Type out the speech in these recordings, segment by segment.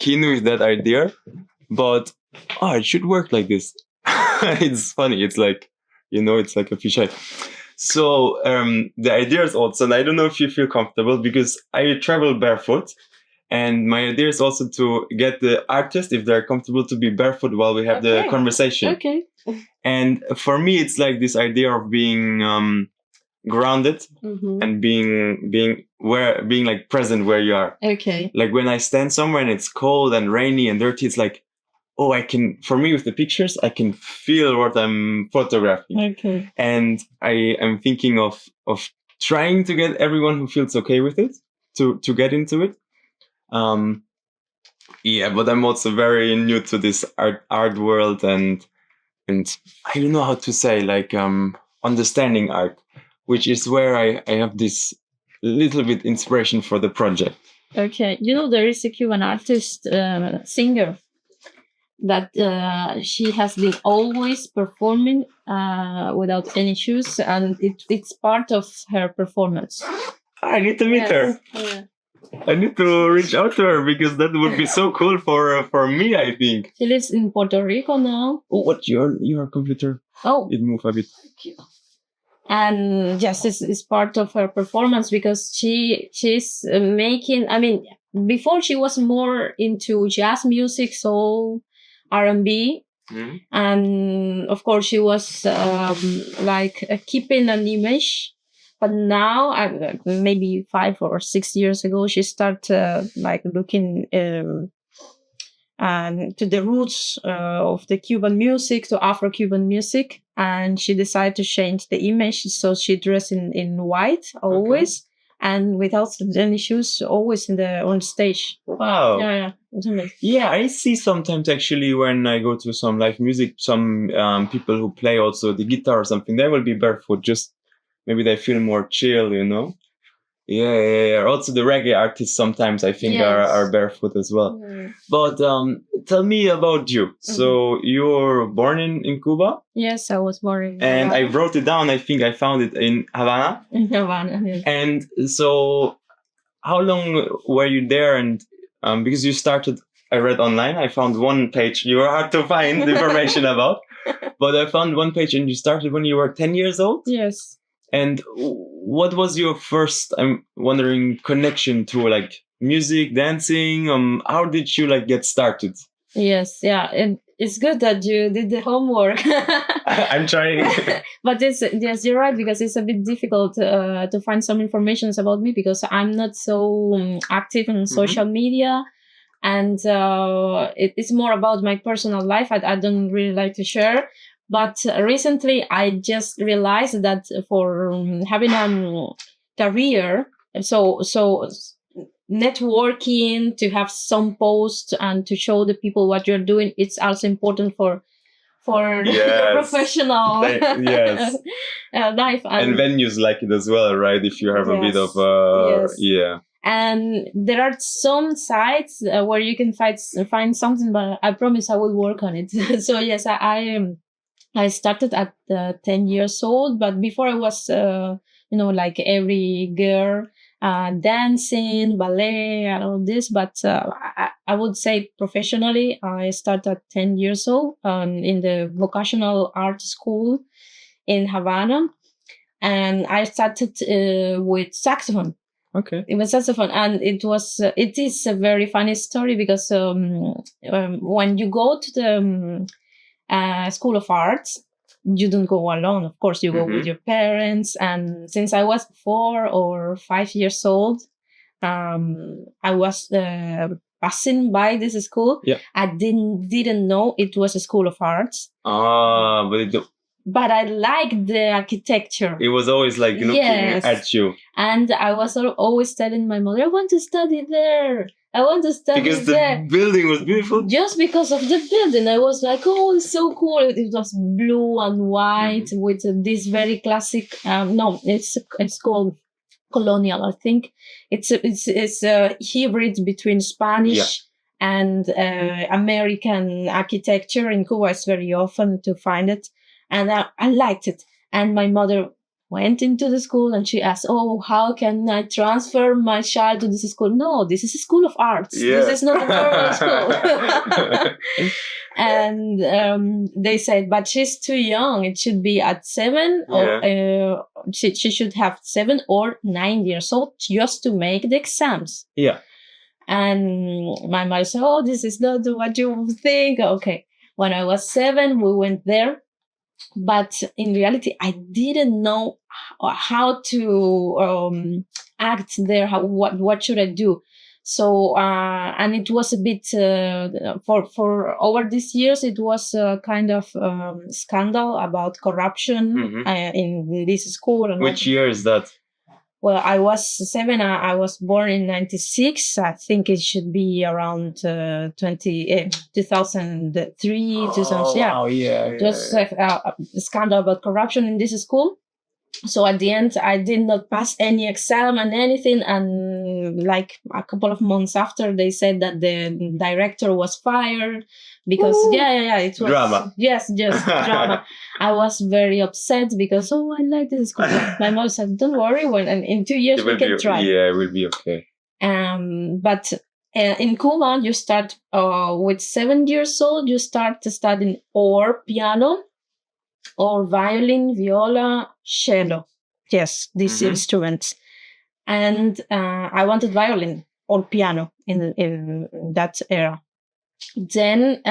keen with that idea, but it should work like this. It's funny. It's like, it's like a fisheye. So the idea is also, and I don't know if you feel comfortable because I travel barefoot. And my idea is also to get the artist, if they're comfortable, to be barefoot while we have the conversation. Okay. And for me, it's like this idea of being grounded and being like present where you are. Okay. Like when I stand somewhere and it's cold and rainy and dirty, it's like, for me with the pictures, I can feel what I'm photographing. Okay. And I am thinking of trying to get everyone who feels okay with it to get into it. But I'm also very new to this art world and I don't know how to say, like understanding art, which is where I have this little bit inspiration for the project. Okay, there is a Cuban artist, singer, that she has been always performing without any shoes, and it's part of her performance. I need to meet her. Yeah. I need to reach out to her because that would be so cool for me, I think. She lives in Puerto Rico now. Oh, what's your computer? Oh. It moved a bit. Thank you. And yes, it's part of her performance because she's making, before she was more into jazz music, soul, R&B. Mm-hmm. And of course she was keeping an image. But now, maybe 5 or 6 years ago, she started looking to the roots of the Cuban music, to Afro-Cuban music, and she decided to change the image. So she dressed in white always, and without any shoes, always on stage. Wow! Yeah, it's amazing. Yeah, I see sometimes actually when I go to some live music, some people who play also the guitar or something, they will be barefoot. Just maybe they feel more chill, Yeah. Also the reggae artists sometimes I think are barefoot as well. Mm. But tell me about you. Mm-hmm. So you were born in Cuba? Yes, I was born in Havana. And I wrote it down. I think I found it in Havana. In Havana, yes. And so how long were you there? And because you started, I read online, I found one page. You were hard to find information about. But I found one page and you started when you were 10 years old? Yes. And what was your first, I'm wondering, connection to music, dancing? How did you get started? Yes, yeah, and it's good that you did the homework. I'm trying. But yes, you're right, because it's a bit difficult to find some information about me because I'm not so active in social media. And it's more about my personal life. I don't really like to share. But recently, I just realized that for having a career, so networking, to have some posts and to show the people what you're doing, it's also important for your professional life. And venues like it as well, right? If you have a bit of yeah. And there are some sites where you can find something, but I promise I will work on it. So yes, I started at 10 years old, but before I was, like every girl, dancing, ballet, and all this. But I would say professionally, I started at 10 years old in the vocational art school in Havana. And I started with saxophone. Okay. It was saxophone, and it is a very funny story because when you go to the School of Arts, you don't go alone. Of course, you go with your parents. And since I was 4 or 5 years old, I was passing by this school. Yeah. I didn't know it was a School of Arts. But I liked the architecture. It was always looking at you. And I was always telling my mother, I want to study there. I want to study because there. The building was beautiful? Just because of the building. I was like, oh, it's so cool. It was blue and white with this very classic, it's called colonial, I think. It's a hybrid between Spanish and American architecture. In Cuba, it's very often to find it. And I liked it. And my mother went into the school and she asked, "Oh, how can I transfer my child to this school?" No, this is a school of arts. Yeah. This is not a normal school. And they said, "But she's too young. It should be at 7 or she should have 7 or 9 years old just to make the exams." Yeah. And my mother said, "Oh, this is not what you think." Okay. When I was 7, we went there. But in reality, I didn't know how to act there. What should I do? So, and it was a bit for over these years. It was a kind of scandal about corruption in this school. And Which year is that? Well, I was 7. I was born in 96. I think it should be around 2003, 2000. Yeah. Wow, yeah. It was a scandal about corruption in this school. So at the end, I did not pass any exam and anything. And like a couple of months after, they said that the director was fired because, it was drama. Yes, just drama. I was very upset because, I like this school. My mom said, "Don't worry, in 2 years we can try." Yeah, it will be okay. But in Cuba, you start with 7 years old. You start studying or piano, or violin, viola, cello. Yes, these instruments. And I wanted violin or piano in that era. Then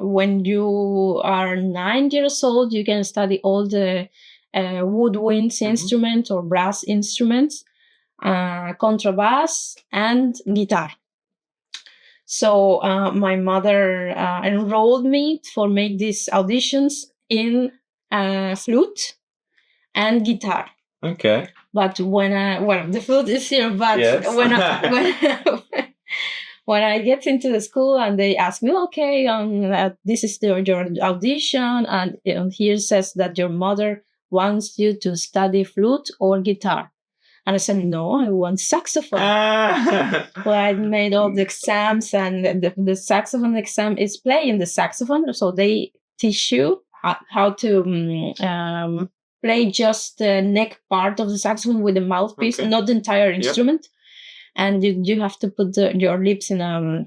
when you are 9 years old, you can study all the woodwinds instruments or brass instruments, contrabass, and guitar. So my mother enrolled me for make these auditions in flute and guitar. Okay. But when the flute is here, but yes. when I get into the school and they ask me, "Okay, this is your audition, and here says that your mother wants you to study flute or guitar." And I said, "No, I want saxophone." Well, I made all the exams, and the saxophone exam is playing the saxophone. So they teach you how to play just the neck part of the saxophone with the mouthpiece, not the entire instrument. And you have to put your lips in a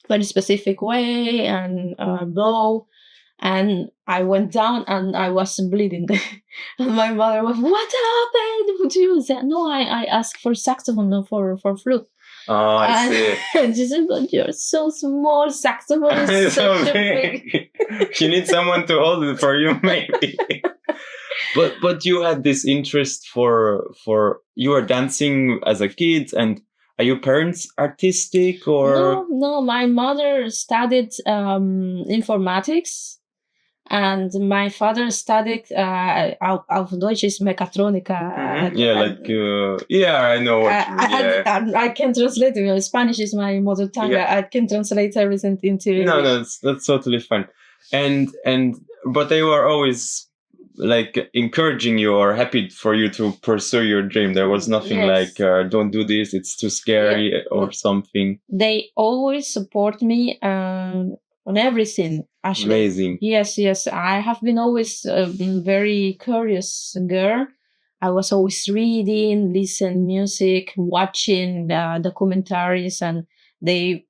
very specific way and blow. And I went down and I was bleeding. And my mother was, "What happened to you?" I said, "No, I asked for saxophone, not for flute." Oh, I see. And she said, "But you're so small, saxophone is so big." You need someone to hold it for you, maybe. But you had this interest for you were dancing as a kid, and are your parents artistic or? No. My mother studied informatics. And my father studied, auf Deutsch is Mechatronica. I know what I can translate it. Spanish is my mother tongue. Yeah. I can translate everything into English. No, that's totally fine. But they were always like encouraging you or happy for you to pursue your dream. There was nothing like, "Don't do this, it's too scary," or something. They always support me on everything, actually. Amazing. Yes. I have been always a very curious girl. I was always reading, listening music, watching documentaries, and they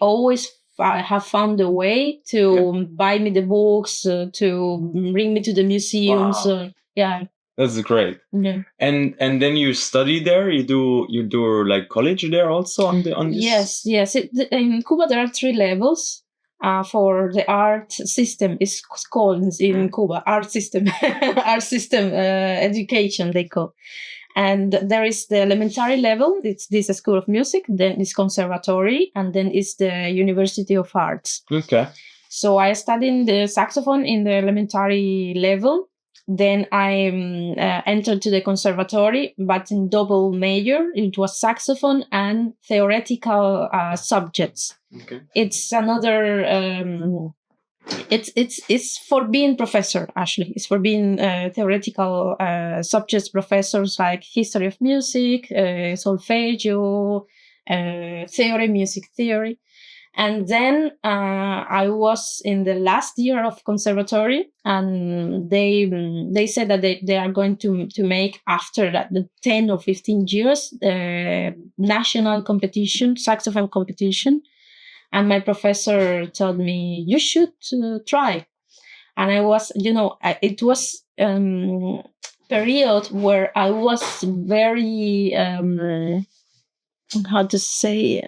always have found a way to buy me the books, to bring me to the museums. Wow. That's great. Yeah. And then you study there. You do like college there also on this. Yes. In Cuba there are 3 levels. For the art system is called in Cuba art system education they call. And there is the elementary level. This is School of Music. Then it's conservatory, and then it's the University of Arts. Okay. So I studied the saxophone in the elementary level. Then I entered to the conservatory, but in double major. It was saxophone and theoretical subjects. Okay. It's another. It's for being professor. Actually, it's for being theoretical subjects professors like history of music, solfeggio, music theory. And then I was in the last year of conservatory, and they said that they are going to make after that the 10 or 15 years national competition, saxophone competition. And my professor told me, you should try. And I was, it was period where I was very how to say,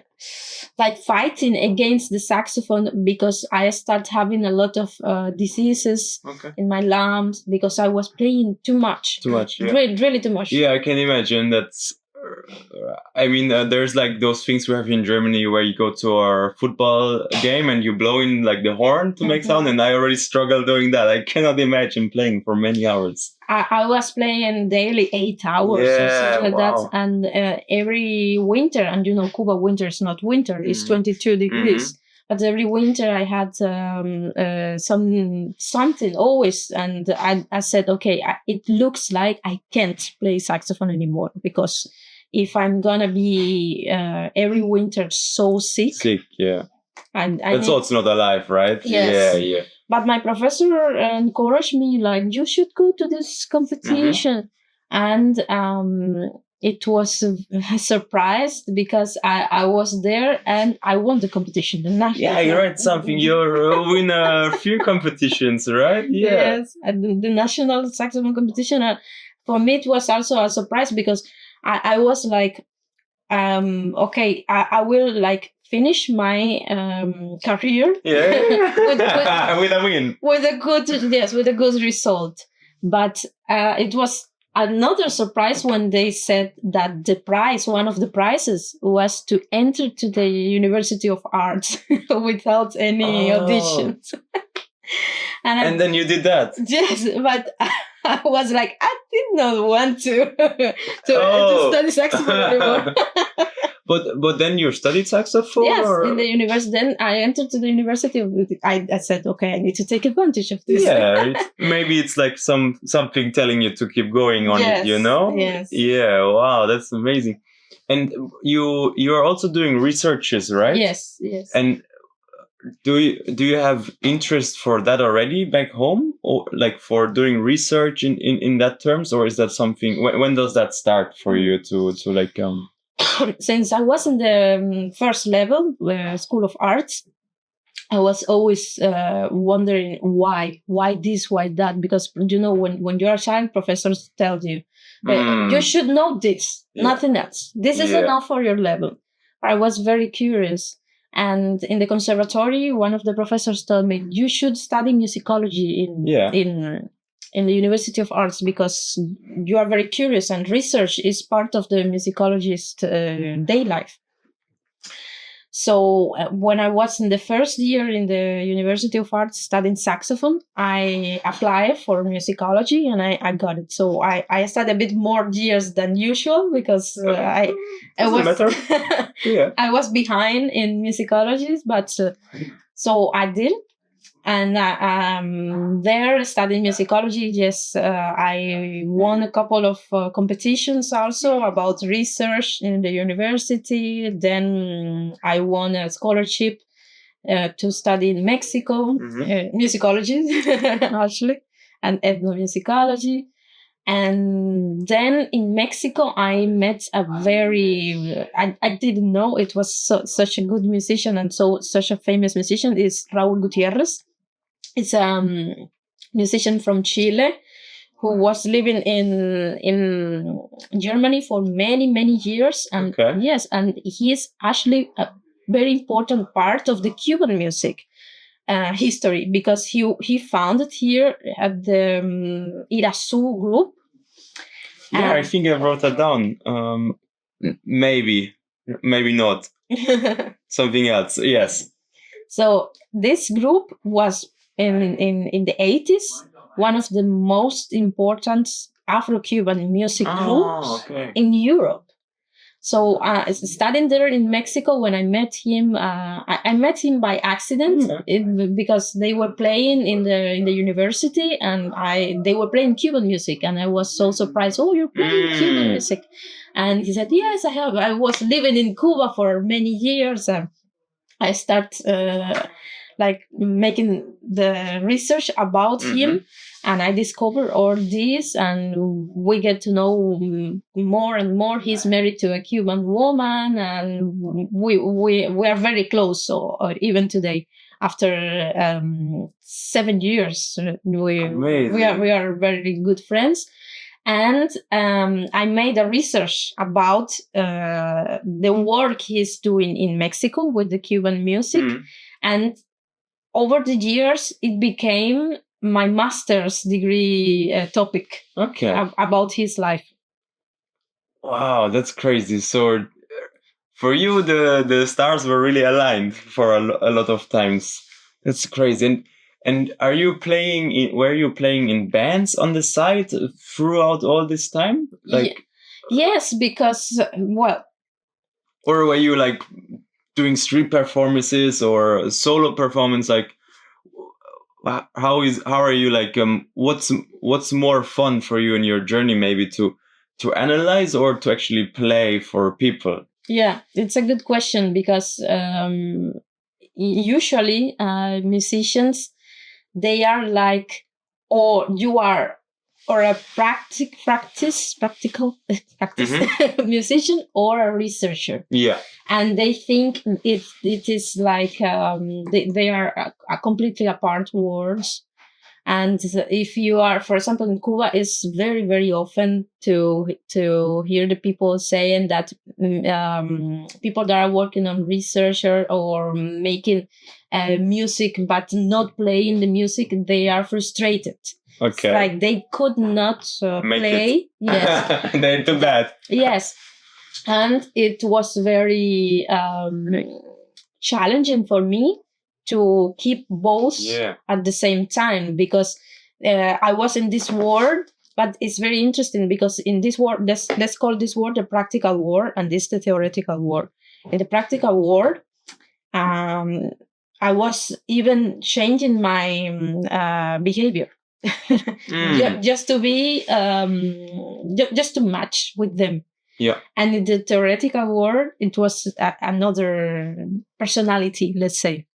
like fighting against the saxophone, because I started having a lot of diseases in my lungs because I was playing too much. Too much, yeah. Really too much. Yeah, I can imagine. That's I mean, there's like those things we have in Germany where you go to our football game and you blow in like the horn to make sound, and I already struggle doing that. I cannot imagine playing for many hours. I was playing daily 8 hours or something like that, and every winter, and Cuba winter is not winter, it's 22 degrees. But every winter I had something always, and I said, okay, it looks like I can't play saxophone anymore, because if I'm gonna be every winter so sick, yeah, and that's also not alive, right? Yes. Yeah. But my professor encouraged me, like, you should go to this competition, and it was a surprise because I was there and I won the competition. Yeah, you read something. You win a few competitions, right? Yeah. Yes, and the national saxophone competition. For me, it was also a surprise because I was like, okay, I will like finish my career. Yeah, with a win. With a good result. But it was another surprise when they said that the prize, one of the prizes, was to enter to the University of Arts without any auditions. And then you did that. Yes, but I was like, I did not want to study saxophone anymore. But then you studied saxophone? Yes, in the university. Then I entered to the university. I said, okay, I need to take advantage of this. Yeah, maybe it's like something telling you to keep going on it, Yes. Yeah, wow, that's amazing. And you are also doing researches, right? Yes. And do you have interest for that already back home, or like for doing research in that terms, or is that something? When does that start for you to like? Since I was in the first level School of Arts, I was always wondering why this, why that, because when you're a child, professors tell you you should know this, nothing else. This is enough for your level. I was very curious. And in the conservatory, one of the professors told me, you should study musicology in the University of Arts, because you are very curious and research is part of the musicologist day life. So when I was in the first year in the University of Arts studying saxophone, I applied for musicology and I got it. So I studied a bit more years than usual because I was behind in musicology, but so I did. And there studying musicology, yes, I won a couple of competitions also about research in the university. Then I won a scholarship to study in Mexico, musicology, actually, and ethnomusicology. And then in Mexico, I met a very, I didn't know it was such a good musician and such a famous musician, is Raúl Gutiérrez. It's a musician from Chile who was living in Germany for many, many years. And yes, and he is actually a very important part of the Cuban music history, because he founded here at the Irasu group. Yeah, I think I wrote that down. Maybe not. Something else, yes. So this group was in the 80s one of the most important Afro-Cuban music groups in Europe. So studying there in Mexico, when I met him, I met him by accident because they were playing in the university, and they were playing Cuban music, and I was so surprised. Oh, you're playing Cuban music? And he said, yes, I have. I was living in Cuba for many years. I start like making the research about him, and I discover all this, and we get to know more and more. He's married to a Cuban woman, and we are very close. So even today, after 7 years, we are very good friends. And I made a research about the work he's doing in Mexico with the Cuban music. And over the years, it became my master's degree topic about his life. Wow, that's crazy. So for you, the stars were really aligned for a lot of times. That's crazy. And are you were you playing in bands on the side throughout all this time? Yes, because, or were you like doing street performances or solo performance? Like, how are you like, what's more fun for you in your journey, maybe to analyze or to actually play for people? Yeah, it's a good question, because usually musicians, they are like, or you are, or a practical musician, or a researcher. Yeah. And they think it is like they are a completely apart worlds. And if you are, for example, in Cuba, it's very, very often to hear the people saying that people that are working on research or making music but not playing the music, they are frustrated. Okay. It's like they could not play. Yes. They're too bad. Yes. And it was very challenging for me to keep both at the same time, because I was in this world. But it's very interesting, because in this world, let's call this world the practical world, and this the theoretical world. In the practical world, I was even changing my behavior just to be just to match with them. Yeah. And in the theoretical world, it was another personality, let's say.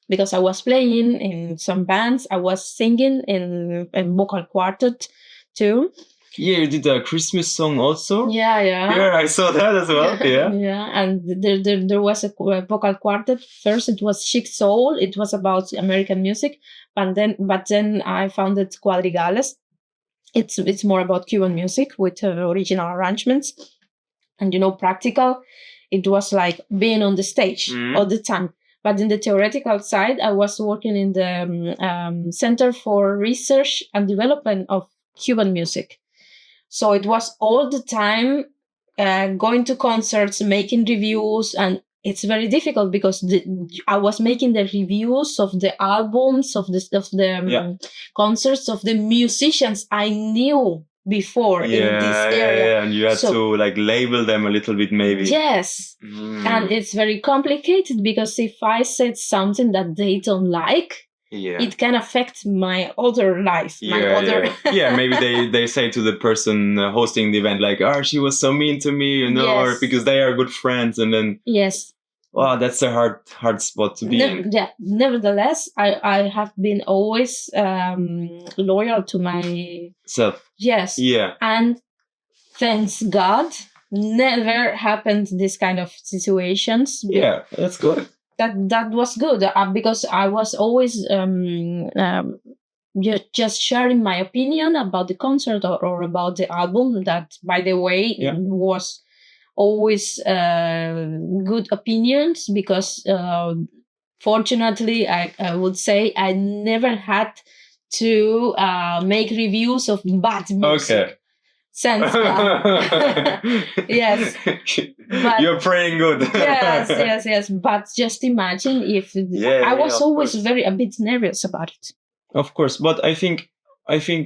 Because I was playing in some bands, I was singing in vocal quartet too. Yeah, you did a Christmas song also. Yeah. Yeah, I saw that as well. Yeah. Yeah, and there was a vocal quartet. First, it was Chic Soul. It was about American music, but then I founded Cuadrigales. It's more about Cuban music with original arrangements, and practical. It was like being on the stage all the time. But in the theoretical side, I was working in the Center for Research and Development of Cuban Music. So it was all the time going to concerts, making reviews, and it's very difficult because I was making the reviews of the albums, of the concerts, of the musicians I knew before in this area. Yeah, and you had to like label them a little bit, maybe. Yes. And it's very complicated, because if I said something that they don't like, it can affect my other life. Maybe they say to the person hosting the event, like, "Oh, she was so mean to me," or because they are good friends, and then wow, that's a hard spot to be in. Yeah. Nevertheless, I have been always loyal to myself. Yes. Yeah. And thanks God, never happened this kind of situations. Yeah, that's good. That was good, because I was always just sharing my opinion about the concert or about the album. That, by the way, was always good opinions, because fortunately, I would say I never had to make reviews of bad music. Okay. Sense. Yes. But you're praying good. yes. But just imagine if I was always a bit nervous about it. Of course, but I think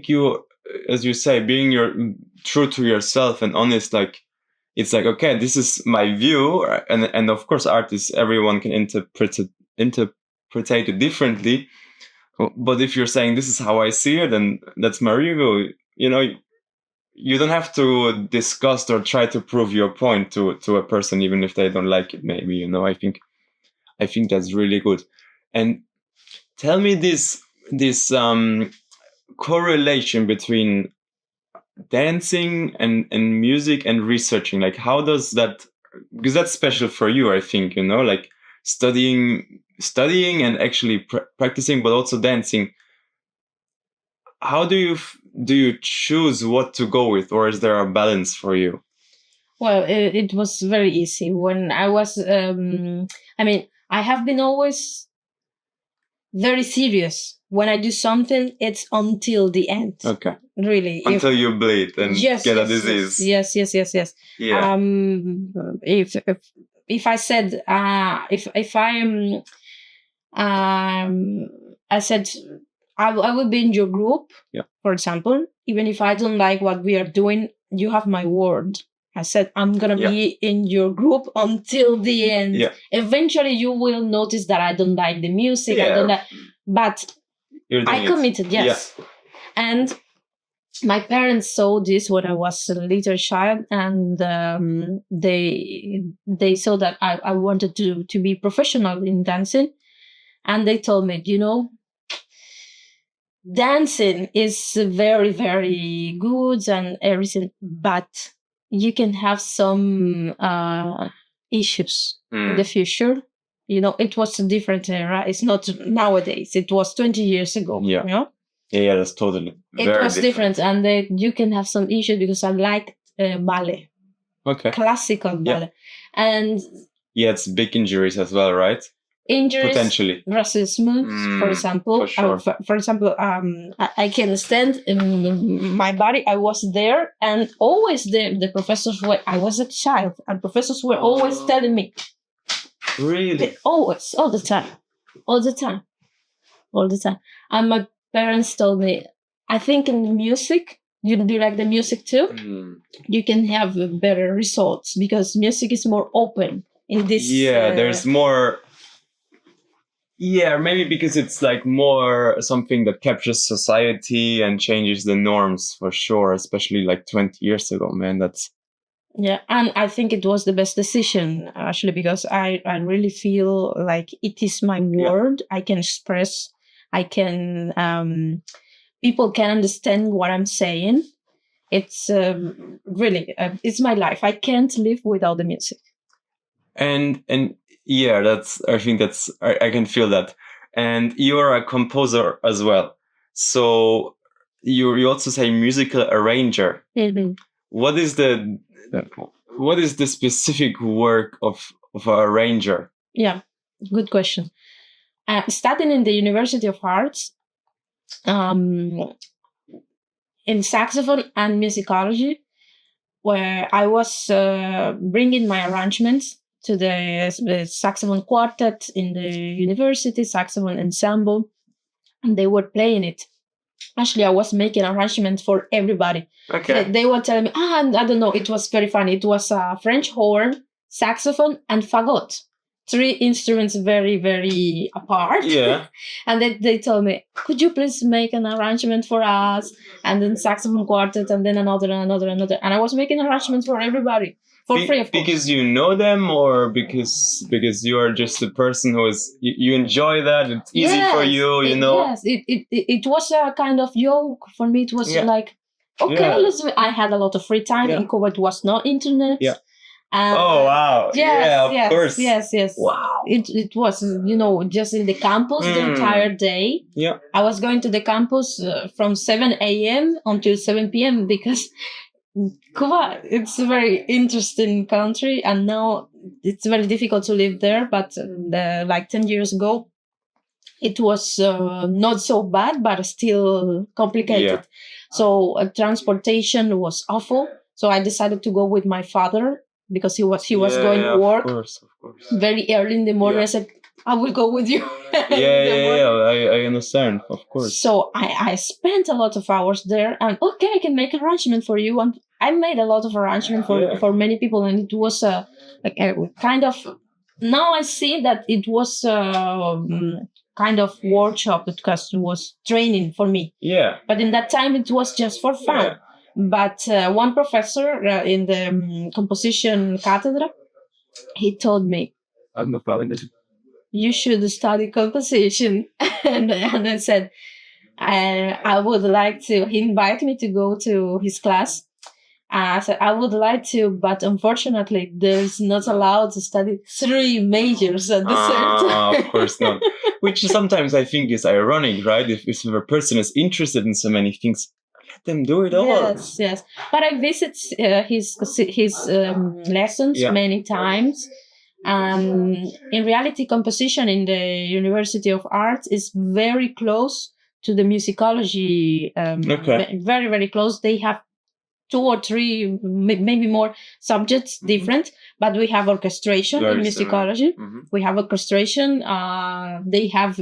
you, as you say, being true to yourself and honest, like, it's like, okay, this is my view, and of course, artists, everyone can interpret it differently. But if you're saying this is how I see it, and that's my review, you don't have to discuss or try to prove your point to a person, even if they don't like it. Maybe, I think I think that's really good. And tell me this correlation between dancing and music and researching. Like, how does that? Because that's special for you, I think. Like studying and actually practicing, but also dancing. How do you choose what to go with, or is there a balance for you? Well, it was very easy when I was. I have been always very serious. When I do something, it's until the end. Okay. Really. Until you bleed and get a disease. Yes. Yeah. If I said if I said I will be in your group, for example, even if I don't like what we are doing, you have my word. I said, I'm going to be in your group until the end. Yeah. Eventually, you will notice that I don't like the music. I don't like, but I committed, yes. Yeah. And my parents saw this when I was a little child, and they saw that I wanted to be professional in dancing. And they told me, dancing is very, very good and everything, but you can have some issues in the future. It was a different era. It's not nowadays. It was 20 years ago. Yeah. Yeah, that's totally. It was different, and you can have some issues because I like ballet. Okay. Classical ballet, and it's big injuries as well, right? Injuries, potentially, racism, for example. For sure. For example, I can stand in my body. I was there, and always the professors were. I was a child, and professors were always telling me. Really? Always, all the time. And my parents told me, I think in music, you do like the music too. You can have better results because music is more open in this. Yeah, there's more. Yeah, maybe because it's like more something that captures society and changes the norms for sure, especially like 20 years ago, man. Yeah, and I think it was the best decision, actually, because I really feel like it is my word. I can express, I can, people can understand what I'm saying. It's really, it's my life. I can't live without the music. And yeah, I think I can feel that. And you're a composer as well. So you also say musical arranger. Mm-hmm. What is the specific work of an arranger? Yeah, good question. Studying in the University of Arts, in saxophone and musicology, where I was bringing my arrangements to the saxophone quartet in the university, saxophone ensemble, and they were playing it. Actually, I was making arrangements for everybody. Okay. They were telling me, I don't know, it was very funny. It was a French horn, saxophone, and fagot. 3 instruments very, very apart. Yeah. And they told me, could you please make an arrangement for us? And then saxophone quartet, and then another. And I was making arrangements for everybody. For free, of course. Because you know them, or because you are just a person who is you enjoy that, it's easy for you, Yes, it was a kind of joke for me. It was like, okay, I had a lot of free time. In Cuba, it was no internet. Yeah. Oh wow! Yes, of course. Yes. Wow. It was just in the campus the entire day. Yeah. I was going to the campus from 7 a.m. until 7 p.m. because Cuba, it's a very interesting country, and now it's very difficult to live there. But like 10 years ago, it was not so bad, but still complicated. Yeah. So transportation was awful. So I decided to go with my father because he was going to work. Of course. Very early in the morning. I said, I will go with you. I understand, of course. So I spent a lot of hours there, and okay, I can make arrangement for you. And I made a lot of arrangement for many people, and it was a kind of. Now I see that it was kind of workshop because it was training for me. Yeah. But in that time, it was just for fun. Yeah. But one professor in the composition cátedra, he told me, you should study composition. And I said, I would like to, he invited me to go to his class. I said, I would like to, but unfortunately, there's not allowed to study 3 majors at the same time. Of course not. Which sometimes I think is ironic, right? If a person is interested in so many things, let them do it all. Yes. But I visit his lessons many times. In reality, composition in the University of Arts is very close to the musicology. Very, very close. They have 2 or 3, maybe more subjects different, but we have orchestration in musicology. We have orchestration. They have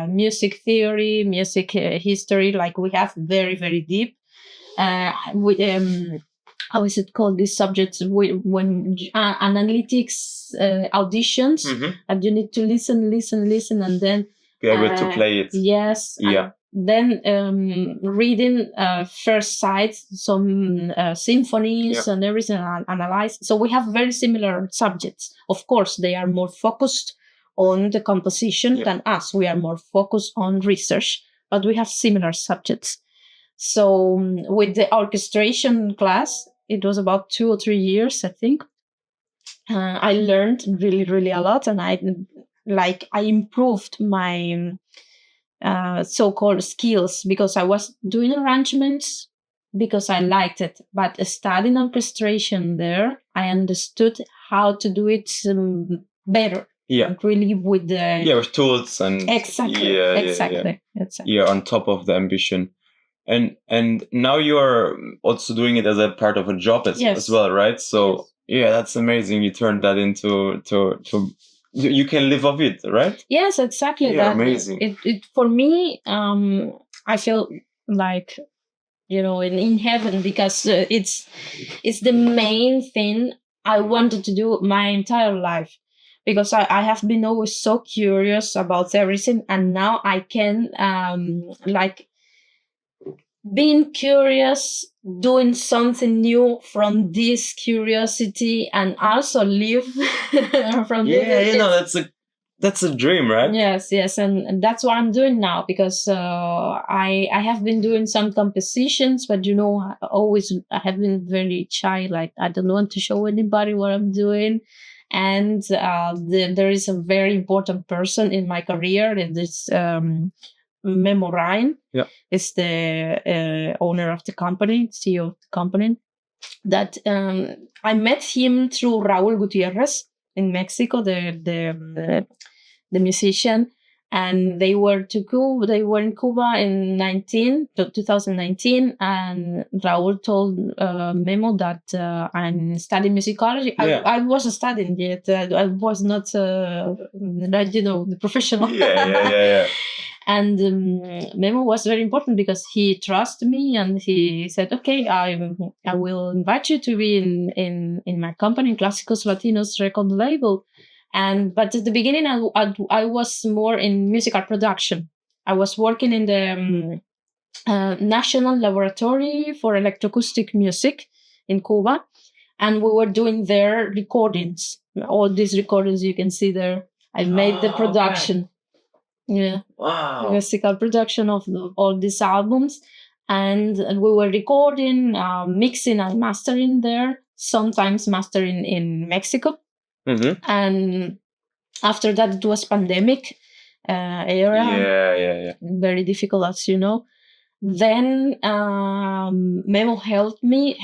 music theory, music history. Like we have very, very deep. How is it called? These subjects when analytics auditions, and you need to listen, and then be able to play it. Yes. Yeah. Then reading first sight, some symphonies and everything, and analyze. So we have very similar subjects. Of course, they are more focused on the composition than us. We are more focused on research, but we have similar subjects. So with the orchestration class, it was about 2 or 3 years, I think. I learned really, really a lot, and I improved my so-called skills, because I was doing arrangements because I liked it, but studying orchestration there, I understood how to do it better. Yeah, really with the with tools and exactly. Yeah, on top of the ambition. And now you are also doing it as a part of a job as well, right? So yeah, that's amazing. You turned that into you can live off it, right? Yes, exactly. Yeah, amazing. It for me, I feel like, in heaven, because it's the main thing I wanted to do my entire life, because I have been always so curious about everything, and now I can being curious, doing something new from this curiosity, and also live from this. That's a dream, right? Yes, and that's what I'm doing now, because I have been doing some compositions, but I have been very shy. Like, I don't want to show anybody what I'm doing. And there is a very important person in my career, and it's Marrón. Is the owner of the company, CEO of the company. That I met him through Raúl Gutiérrez in Mexico, the musician, and they were in Cuba in 2019, and Raúl told Memo that I'm studying musicology. I wasn't studying yet. I was not, the professional. Yeah. And Memo was very important, because he trusted me, and he said, "Okay, I will invite you to be in my company, Clásicos Latinos record label." But at the beginning, I was more in musical production. I was working in the National Laboratory for Electroacoustic Music in Cuba, and we were doing their recordings. All these recordings you can see there. I made the production. Okay. Yeah. Wow. Musical production of all these albums, and we were recording, mixing and mastering there. Sometimes mastering in Mexico. And after that, it was pandemic era. Yeah. Very difficult, as you know. Then Memo helped me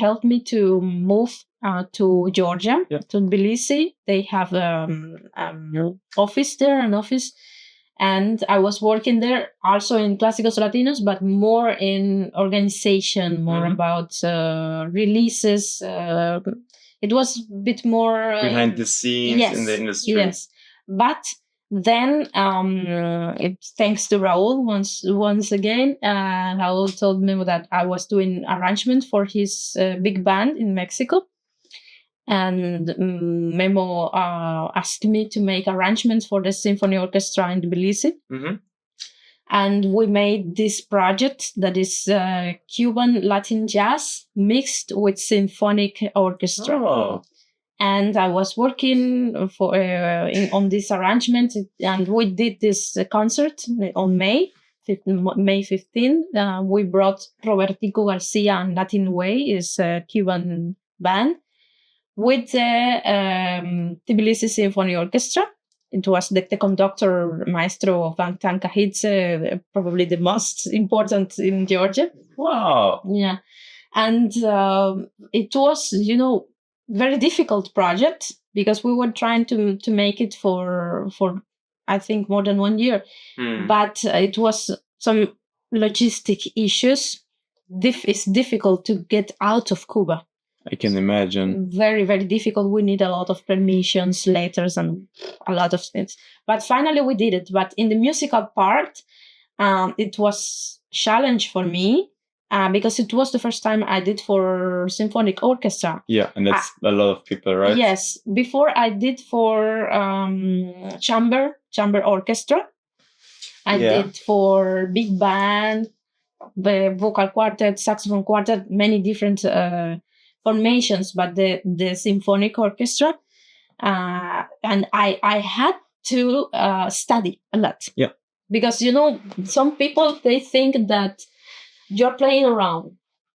to move to Georgia, to Tbilisi. They have an office there, and I was working there also in Clásicos Latinos, but more in organization, more about releases. It was a bit more behind the scenes in the industry. Yes, but then thanks to Raúl once again, Raúl told me that I was doing arrangement for his big band in Mexico. And Memo asked me to make arrangements for the symphony orchestra in Tbilisi. And we made this project that is Cuban Latin jazz mixed with symphonic orchestra. And I was working for on this arrangement, and we did this concert on May 15. We brought Robertico Garcia and Latin Way, is a Cuban band, with the Tbilisi Symphony Orchestra. It was the conductor maestro of Valentin Kahidze, probably the most important in Georgia. Wow. Yeah. And it was, very difficult project, because we were trying to make it for I think more than 1 year. But it was some logistic issues. It's difficult to get out of Cuba. I can imagine. Very, very difficult. We need a lot of permissions, letters, and a lot of things. But finally we did it. But in the musical part, it was a challenge for me, because it was the first time I did for symphonic orchestra. Yeah, and that's a lot of people, right? Yes. Before I did for chamber orchestra. I did for big band, the vocal quartet, saxophone quartet, many different formations, but the symphonic orchestra, and I had to study a lot. Yeah. Because some people, they think that you're playing around.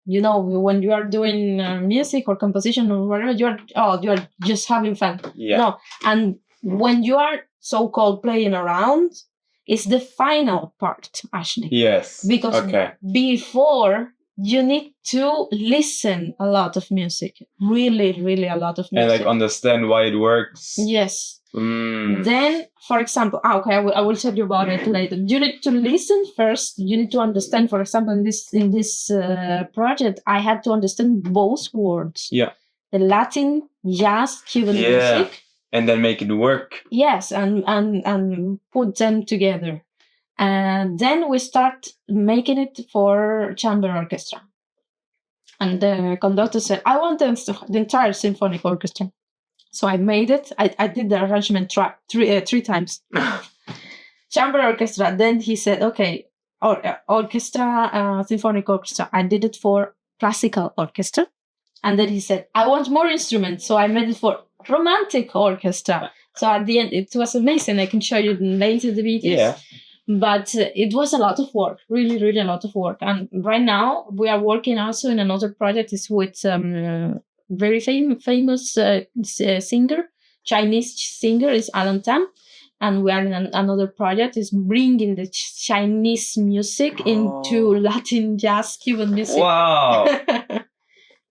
When you are doing music or composition or whatever, you're just having fun. Yeah. No, and when you are so-called playing around, it's the final part, actually. Yes. Because before, you need to listen a lot of music, really, really a lot of music, and understand why it works. Yes. Then, for example, I will tell you about it later. You need to listen first. You need to understand. For example, in this project, I had to understand both words. Yeah. The Latin, jazz, Cuban music, and then make it work. Yes, and put them together. And then we start making it for chamber orchestra. And the conductor said, I want the entire symphonic orchestra. So I made it. I did the arrangement three times. Chamber orchestra. Then he said, okay, orchestra, symphonic orchestra. I did it for classical orchestra. And then he said, I want more instruments. So I made it for romantic orchestra. So at the end, it was amazing. I can show you later the videos. Yeah. But it was a lot of work, really, really a lot of work. And right now we are working also in another project. It's with very famous singer, Chinese singer, is Alan Tam. And we are in another project, is bringing the Chinese music into Latin jazz, Cuban music. Wow.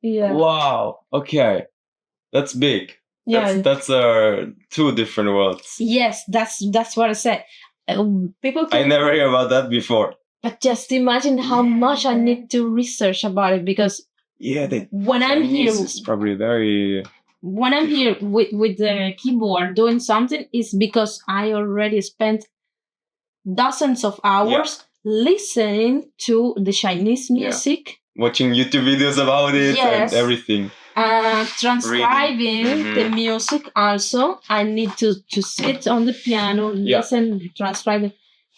Yeah. Wow. Okay. That's big. Yeah. That's two different worlds. Yes, that's what I said. People I never heard about that before. But just imagine how much I need to research about it, because when I'm here, it's probably very. When I'm here with the keyboard doing something, is because I already spent dozens of hours listening to the Chinese music, watching YouTube videos about it and everything. Transcribing the music also. I need to sit on the piano, listen, transcribing,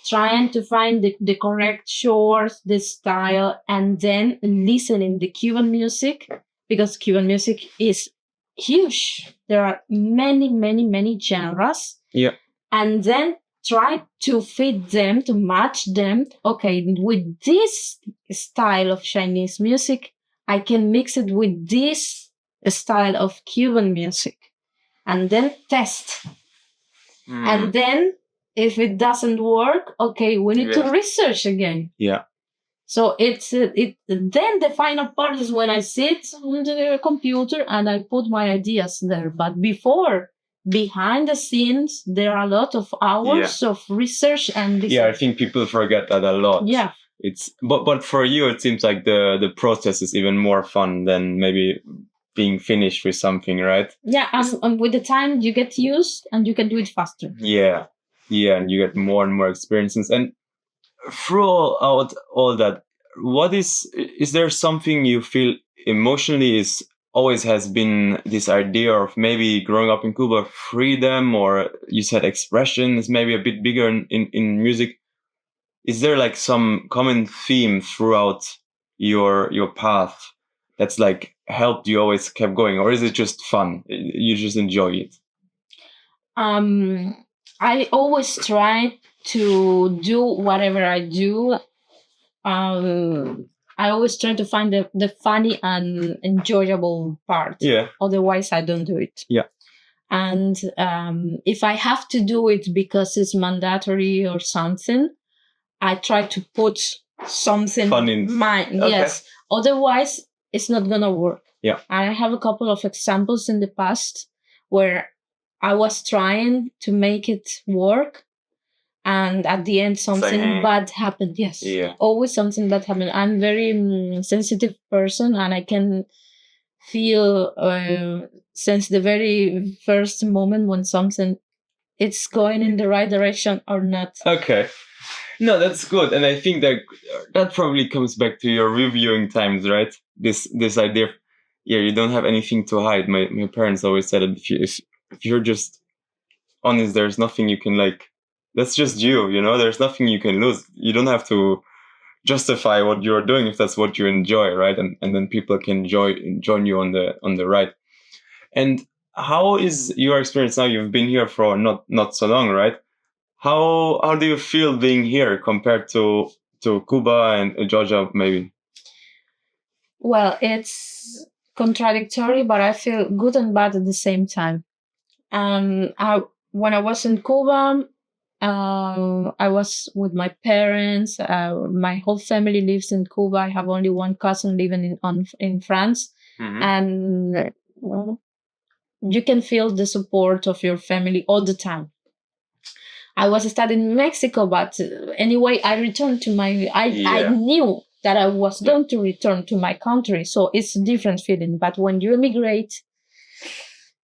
trying to find the correct chords, the style, and then listening the Cuban music, because Cuban music is huge. There are many, many, many genres. Yeah. And then try to fit them, to match them. Okay, with this style of Chinese music, I can mix it with this style of Cuban music, and then test. And then if it doesn't work, okay, we need to research again. Yeah. So then the final part is when I sit on the computer and I put my ideas there. But before, behind the scenes, there are a lot of hours of research and yeah, I think people forget that a lot. Yeah. But for you, it seems like the process is even more fun than maybe being finished with something, right? Yeah, and with the time you get used and you can do it faster. Yeah, and you get more and more experiences. And through all that, is there something you feel emotionally always has been this idea of maybe growing up in Cuba, freedom, or you said expression is maybe a bit bigger in music? Is there like some common theme throughout your path that's like helped you always kept going, or is it just fun? You just enjoy it? I always try to do whatever I do. I always try to find the funny and enjoyable part. Yeah. Otherwise, I don't do it. Yeah. And if I have to do it because it's mandatory or something, I try to put something Fun in mind. Okay. Yes. Otherwise, it's not gonna work. Yeah. I have a couple of examples in the past where I was trying to make it work, and at the end something bad happened. Yes. Yeah. Always something bad happened. I'm very sensitive person, and I can feel since the very first moment when something it's going in the right direction or not. Okay. No, that's good, and I think that probably comes back to your reviewing times, right? This idea, you don't have anything to hide. My parents always said that if you're just honest, there's nothing you can like. That's just you, There's nothing you can lose. You don't have to justify what you're doing if that's what you enjoy, right? And then people can join you on the ride. And how is your experience now? You've been here for not so long, right? How do you feel being here compared to Cuba and Georgia, maybe? Well, it's contradictory, but I feel good and bad at the same time. When I was in Cuba, I was with my parents. My whole family lives in Cuba. I have only one cousin living in France, and you can feel the support of your family all the time. I was studying in Mexico, but anyway, I returned to I knew that I was going to return to my country, so it's a different feeling. But when you immigrate,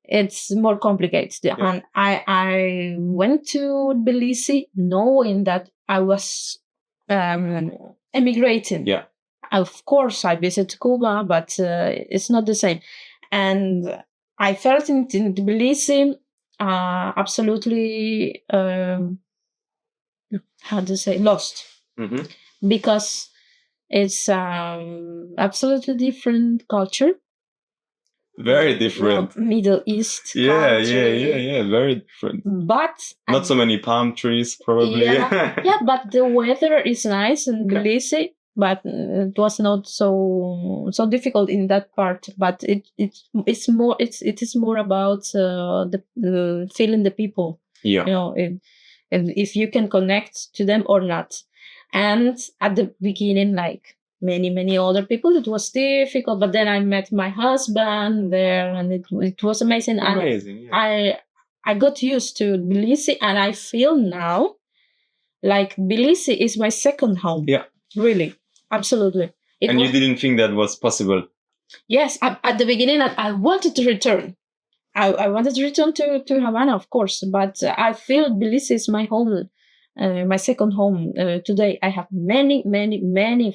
it's more complicated. Yeah. And I went to Tbilisi knowing that I was emigrating. Yeah. Of course, I visited Cuba, but it's not the same. And I felt in Tbilisi absolutely, how to say, lost. Because it's absolutely different culture. Very different. Middle East. Yeah, very different. But not so many palm trees, probably. Yeah, but the weather is nice in Tbilisi. But it was not so difficult in that part. But it is more about the feeling the people. Yeah. And if you can connect to them or not. And at the beginning, like many other people, it was difficult. But then I met my husband there, and it was amazing. Amazing. Yeah. I got used to Tbilisi, and I feel now like Tbilisi is my second home. Yeah. Really. Absolutely. And you didn't think that was possible? Yes. At the beginning, I wanted to return. I wanted to return to Havana, of course. But I feel Tbilisi is my home, my second home today. I have many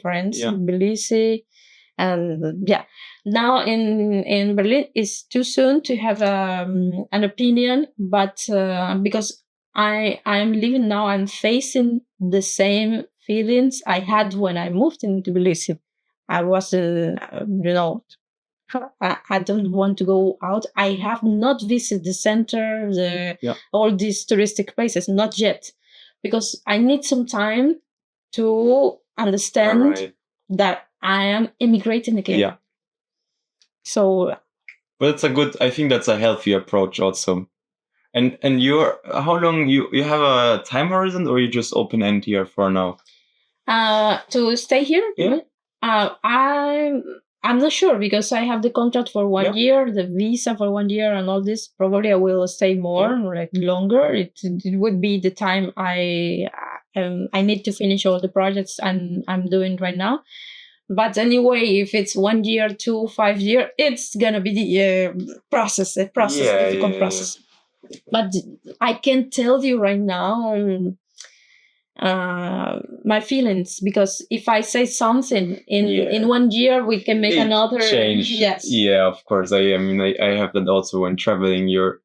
friends in Tbilisi. And now in Berlin, it's too soon to have an opinion. But because I'm living now, I'm facing the same feelings I had when I moved into Tbilisi. I was, I don't want to go out. I have not visited the center, all these touristic places, not yet, because I need some time to understand that I am immigrating again. Yeah. So. But I think that's a healthy approach also. And how long you have a time horizon, or you just open end here for now? To stay here? Yeah. I'm not sure, because I have the contract for 1 year, the visa for 1 year, and all this. Probably I will stay more, like longer. It would be the time I need to finish all the projects I'm doing right now. But anyway, if it's 1 year, 2, 5 years, it's gonna be the difficult process. But I can tell you right now my feelings, because if I say something in 1 year, we can make another change. Yes. Yeah, of course. I have that also when traveling. You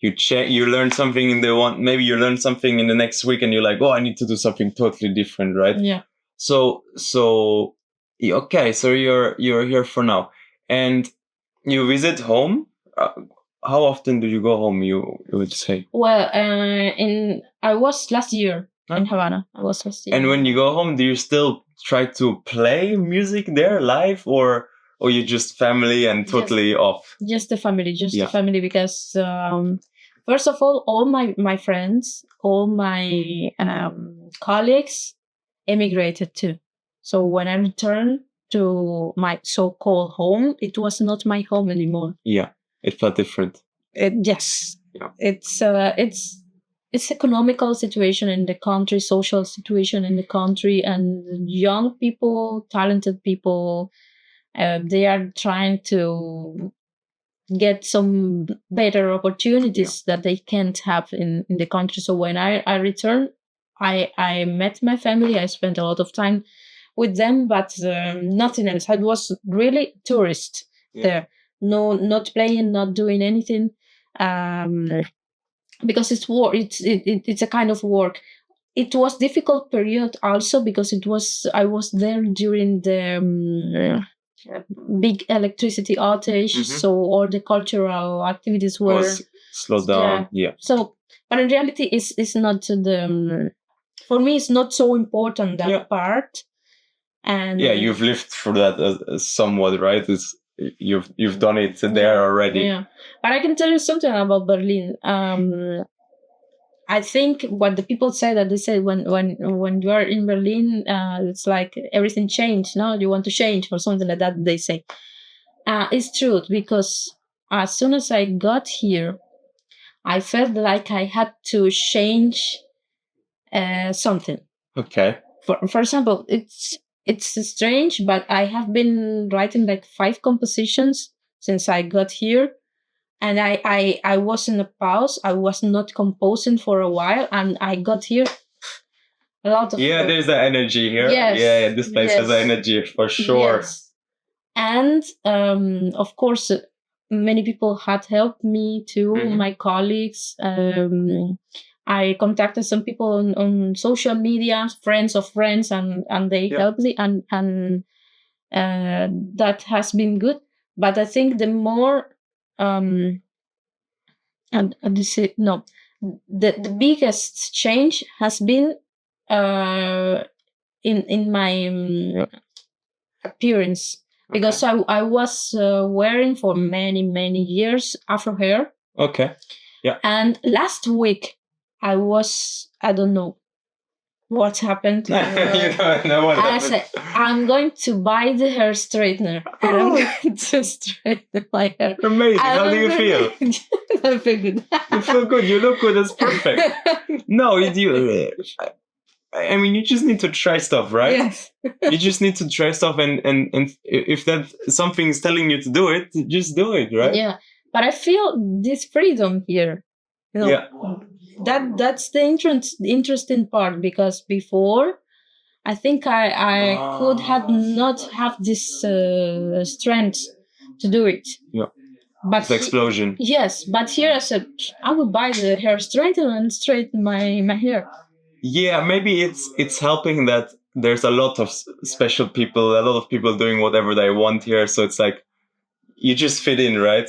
learn something maybe you learn something in the next week, and you're like, oh, I need to do something totally different, right? Yeah. So okay, so you're here for now. And you visit home? How often do you go home, you would say? Well, I was last year in Havana. I was last year. And when you go home, do you still try to play music there live, or you just family and totally off? Just the family, the family, because first of all my friends, all my colleagues emigrated too. So when I returned to my so-called home, it was not my home anymore. Yeah, it felt different. Yes. Yeah. It's economical situation in the country, social situation in the country, and young people, talented people, they are trying to get some better opportunities that they can't have in the country. So when I returned, I met my family. I spent a lot of time with them, but nothing else. I was really tourist there. No, not playing, not doing anything. Because it's work. It's a kind of work. It was difficult period also because I was there during the big electricity outage, so all the cultural activities were slowed down. Yeah. So, but in reality, it's not for me. It's not so important that part. And you've lived through that somewhat, right? You've done it there already. Yeah, but I can tell you something about Berlin. I think what the people say, that they say when you are in Berlin, it's like everything changed. No, you want to change or something like that. They say it's true, because as soon as I got here, I felt like I had to change something. Okay. For example, it's strange, but I have been writing like 5 compositions since I got here. And I was in a pause. I was not composing for a while, and I got here. A lot of there's the energy here. Yes. Yeah, this place has energy for sure. Yes. And of course, many people had helped me too. My colleagues. I contacted some people on social media, friends of friends, and they helped me, and that has been good. But I think the more and this is, no, the biggest change has been in my appearance, because I was wearing for many years Afro hair. Okay. Yeah. And last week I don't know what happened. You don't know what happened. I said, I'm going to buy the hair straightener and I'm going to straighten my hair. Amazing. How do you feel? I feel good. You feel good. You look good. That's perfect. No, I mean, you just need to try stuff, right? Yes. You just need to try stuff, and if that something is telling you to do it, just do it, right? Yeah. But I feel this freedom here. You know, that's the interesting part, because before I think I could have not have this strength to do it. Yeah. But the explosion. Yes, but here I said I will buy the hair straightener and straighten my hair. Yeah, maybe it's helping that there's a lot of special people, a lot of people doing whatever they want here. So it's like you just fit in, right?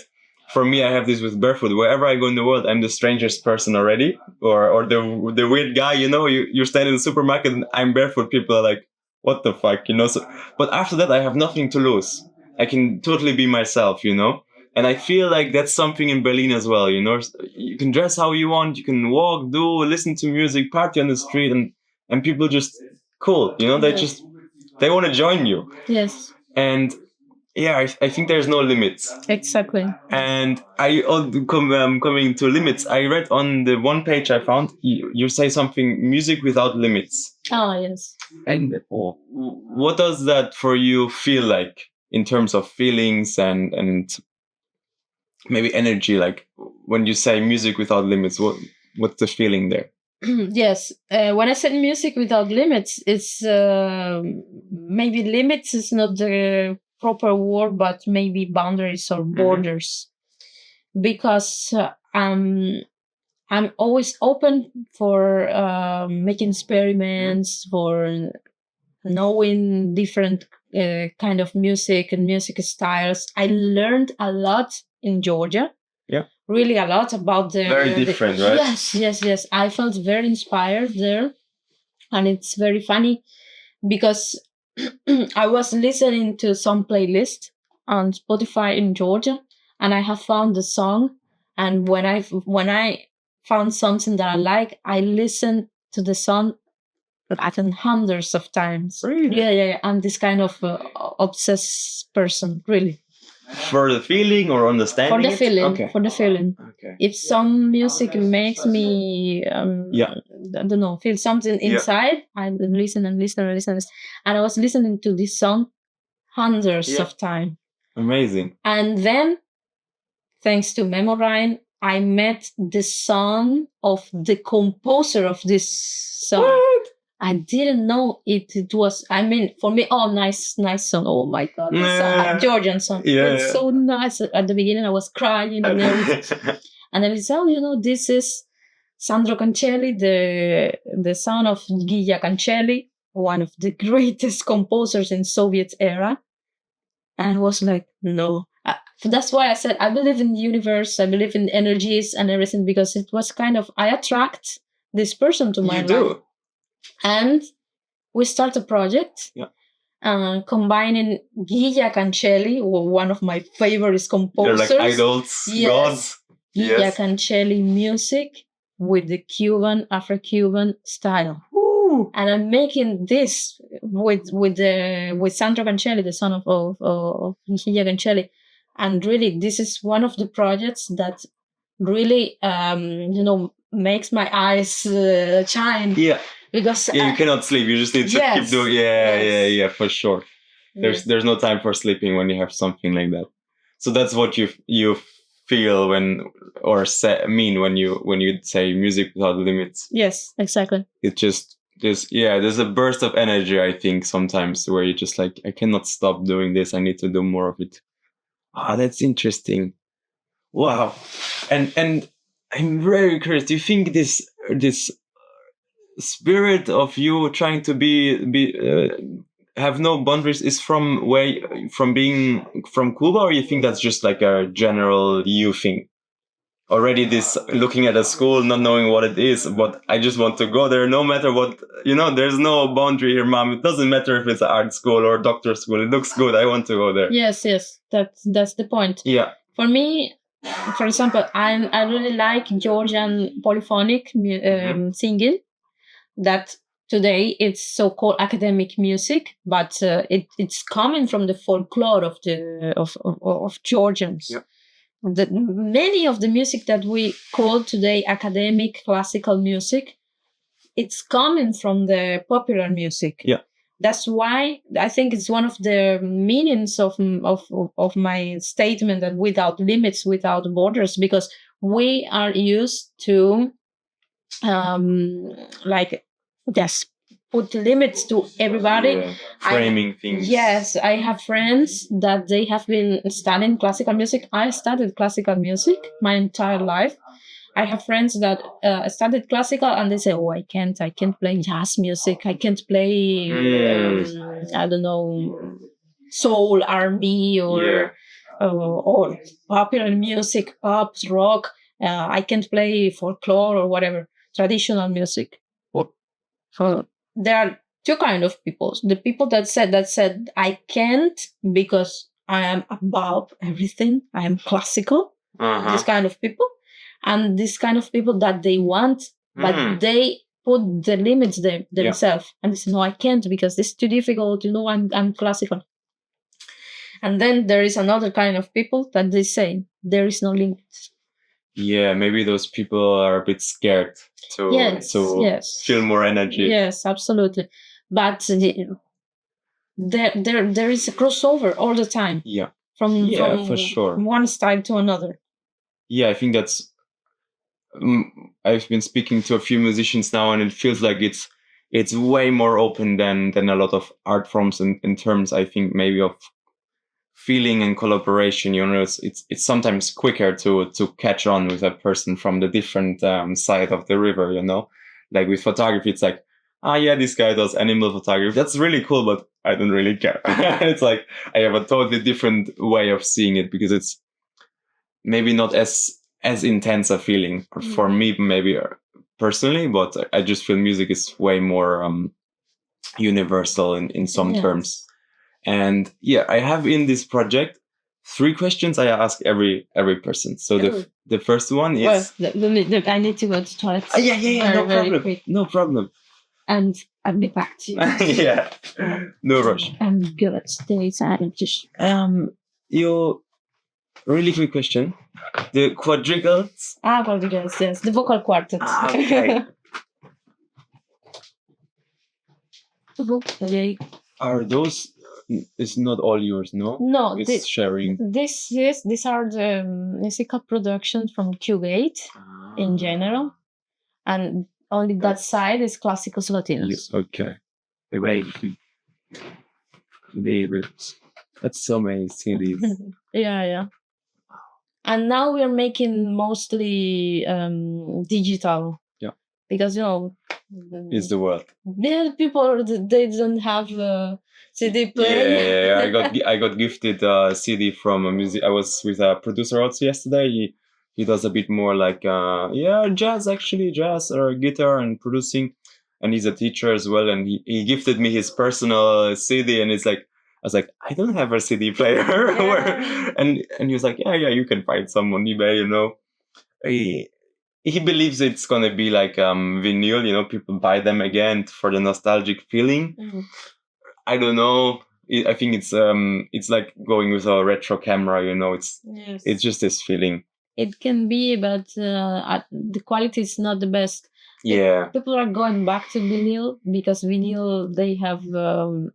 For me, I have this with barefoot. Wherever I go in the world, I'm the strangest person already, or the weird guy. You know, you're standing in the supermarket and I'm barefoot. People are like, "What the fuck?" You know. So, but after that, I have nothing to lose. I can totally be myself. You know. And I feel like that's something in Berlin as well, you know. You can dress how you want, you can walk, listen to music, party on the street, and people just cool, you know. They want to join you. Yes. And yeah, I think there's no limits. Exactly. And coming to limits, I read on the one page I found, you say something, music without limits. Oh, yes. And what does that for you feel like in terms of feelings and maybe energy, like when you say music without limits, what's the feeling there? Yes, when I said music without limits, it's maybe limits is not the proper word, but maybe boundaries or borders, because I'm always open for making experiments, for knowing different kind of music and music styles. I learned a lot in Georgia. Yeah. Really a lot about the... Very different, right? Yes. I felt very inspired there. And it's very funny because I was listening to some playlist on Spotify in Georgia, and I have found the song. And when I found something that I like, I listen to the song I think hundreds of times. Really? Yeah. I'm this kind of obsessed person, really. For the feeling or understanding? For the feeling. Okay. For the feeling. Okay. If some music makes me, I don't know, feel something inside, I listen. And I was listening to this song hundreds of times. Amazing. And then, thanks to Marrón, I met the son of the composer of this song. What? I didn't know it was, I mean, for me, nice song. Oh my God. Georgian song. Yeah. It's so nice. At the beginning, I was crying and everything. And then he said, this is Sandro Cancelli, the son of Gyula Cancelli, one of the greatest composers in Soviet era. And I was like, no. That's why I said, I believe in the universe. I believe in energies and everything, because it was kind of, I attract this person to my life. You do. And we start a project combining Gyula Cancelli, one of my favorite composers. They're like idols, gods. Gyula Cancelli music with the Afro-Cuban style. Ooh. And I'm making this with Sandro Cancelli, the son of Gyula Cancelli. And really, this is one of the projects that really, makes my eyes shine. Yeah. Because you cannot sleep. You just need to keep doing. Yeah, for sure. There's no time for sleeping when you have something like that. So that's what you feel when you say music without limits. Yes, exactly. It just there's a burst of energy, I think, sometimes where you just like, I cannot stop doing this. I need to do more of it. That's interesting. Wow. And I'm very curious. Do you think this spirit of you trying to have no boundaries is from being from Cuba, or you think that's just like a general you thing? Already this looking at a school, not knowing what it is, but I just want to go there no matter what, there's no boundary here, mom. It doesn't matter if it's an art school or doctor school. It looks good. I want to go there. Yes. That's the point. Yeah. For me, for example, I really like Georgian polyphonic singing. That today it's so-called academic music, but it's coming from the folklore of Georgians. Yeah. Many of the music that we call today academic classical music, it's coming from the popular music. Yeah. That's why I think it's one of the meanings of my statement that without limits, without borders, because we are used to just put limits to everybody. Framing things. Yes, I have friends that they have been studying classical music. I studied classical music my entire life. I have friends that studied classical and they say, I can't play jazz music. I can't play, I don't know, soul, R&B or popular music, pop, rock. I can't play folklore or whatever, traditional music. So there are two kinds of people. The people that said I can't because I am above everything. I am classical. This kind of people. And this kind of people that they want, but they put the limits themselves. And they say, no, I can't because this is too difficult. I'm classical. And then there is another kind of people that they say there is no limits. Yeah, maybe those people are a bit scared to feel more energy. Yes, absolutely. But there is a crossover all the time. Yeah. From for sure. One style to another. Yeah, I think that's. I've been speaking to a few musicians now, and it feels like it's way more open than a lot of art forms in terms, I think, maybe of feeling and collaboration. It's sometimes quicker to catch on with a person from the different side of the river. Like with photography, it's like, this guy does animal photography. That's really cool, but I don't really care. It's like I have a totally different way of seeing it because it's maybe not as intense a feeling for me, maybe personally, but I just feel music is way more universal in some terms. And yeah, I have in this project 3 questions I ask every person. So the first one is I need to go to the toilet. Yeah, no problem. No problem. And I'll be back to you. Yeah. No rush. I'm good. Days and just your really quick question. The quadrigles. Quadrigles, yes. The vocal quartet. Okay. Okay. Are those? It's not all yours, no? No, it's sharing. These are the musical productions from Kuwait in general, and only that side is Clásicos Latinos. Yes, okay. That's so many CDs. Yeah. And now we are making mostly digital. Yeah. Because It's the world. Yeah, people they don't have CD player. Yeah. I got gifted a CD from a music. I was with a producer also yesterday. He does a bit more like jazz or guitar and producing, and he's a teacher as well. And he gifted me his personal CD, and it's like I was like, I don't have a CD player, and he was like, yeah, you can find some on eBay, He believes it's gonna be like vinyl, people buy them again for the nostalgic feeling. I don't know. I think it's like going with a retro camera, It's just this feeling. It can be, but the quality is not the best. Yeah. People are going back to vinyl because vinyl they have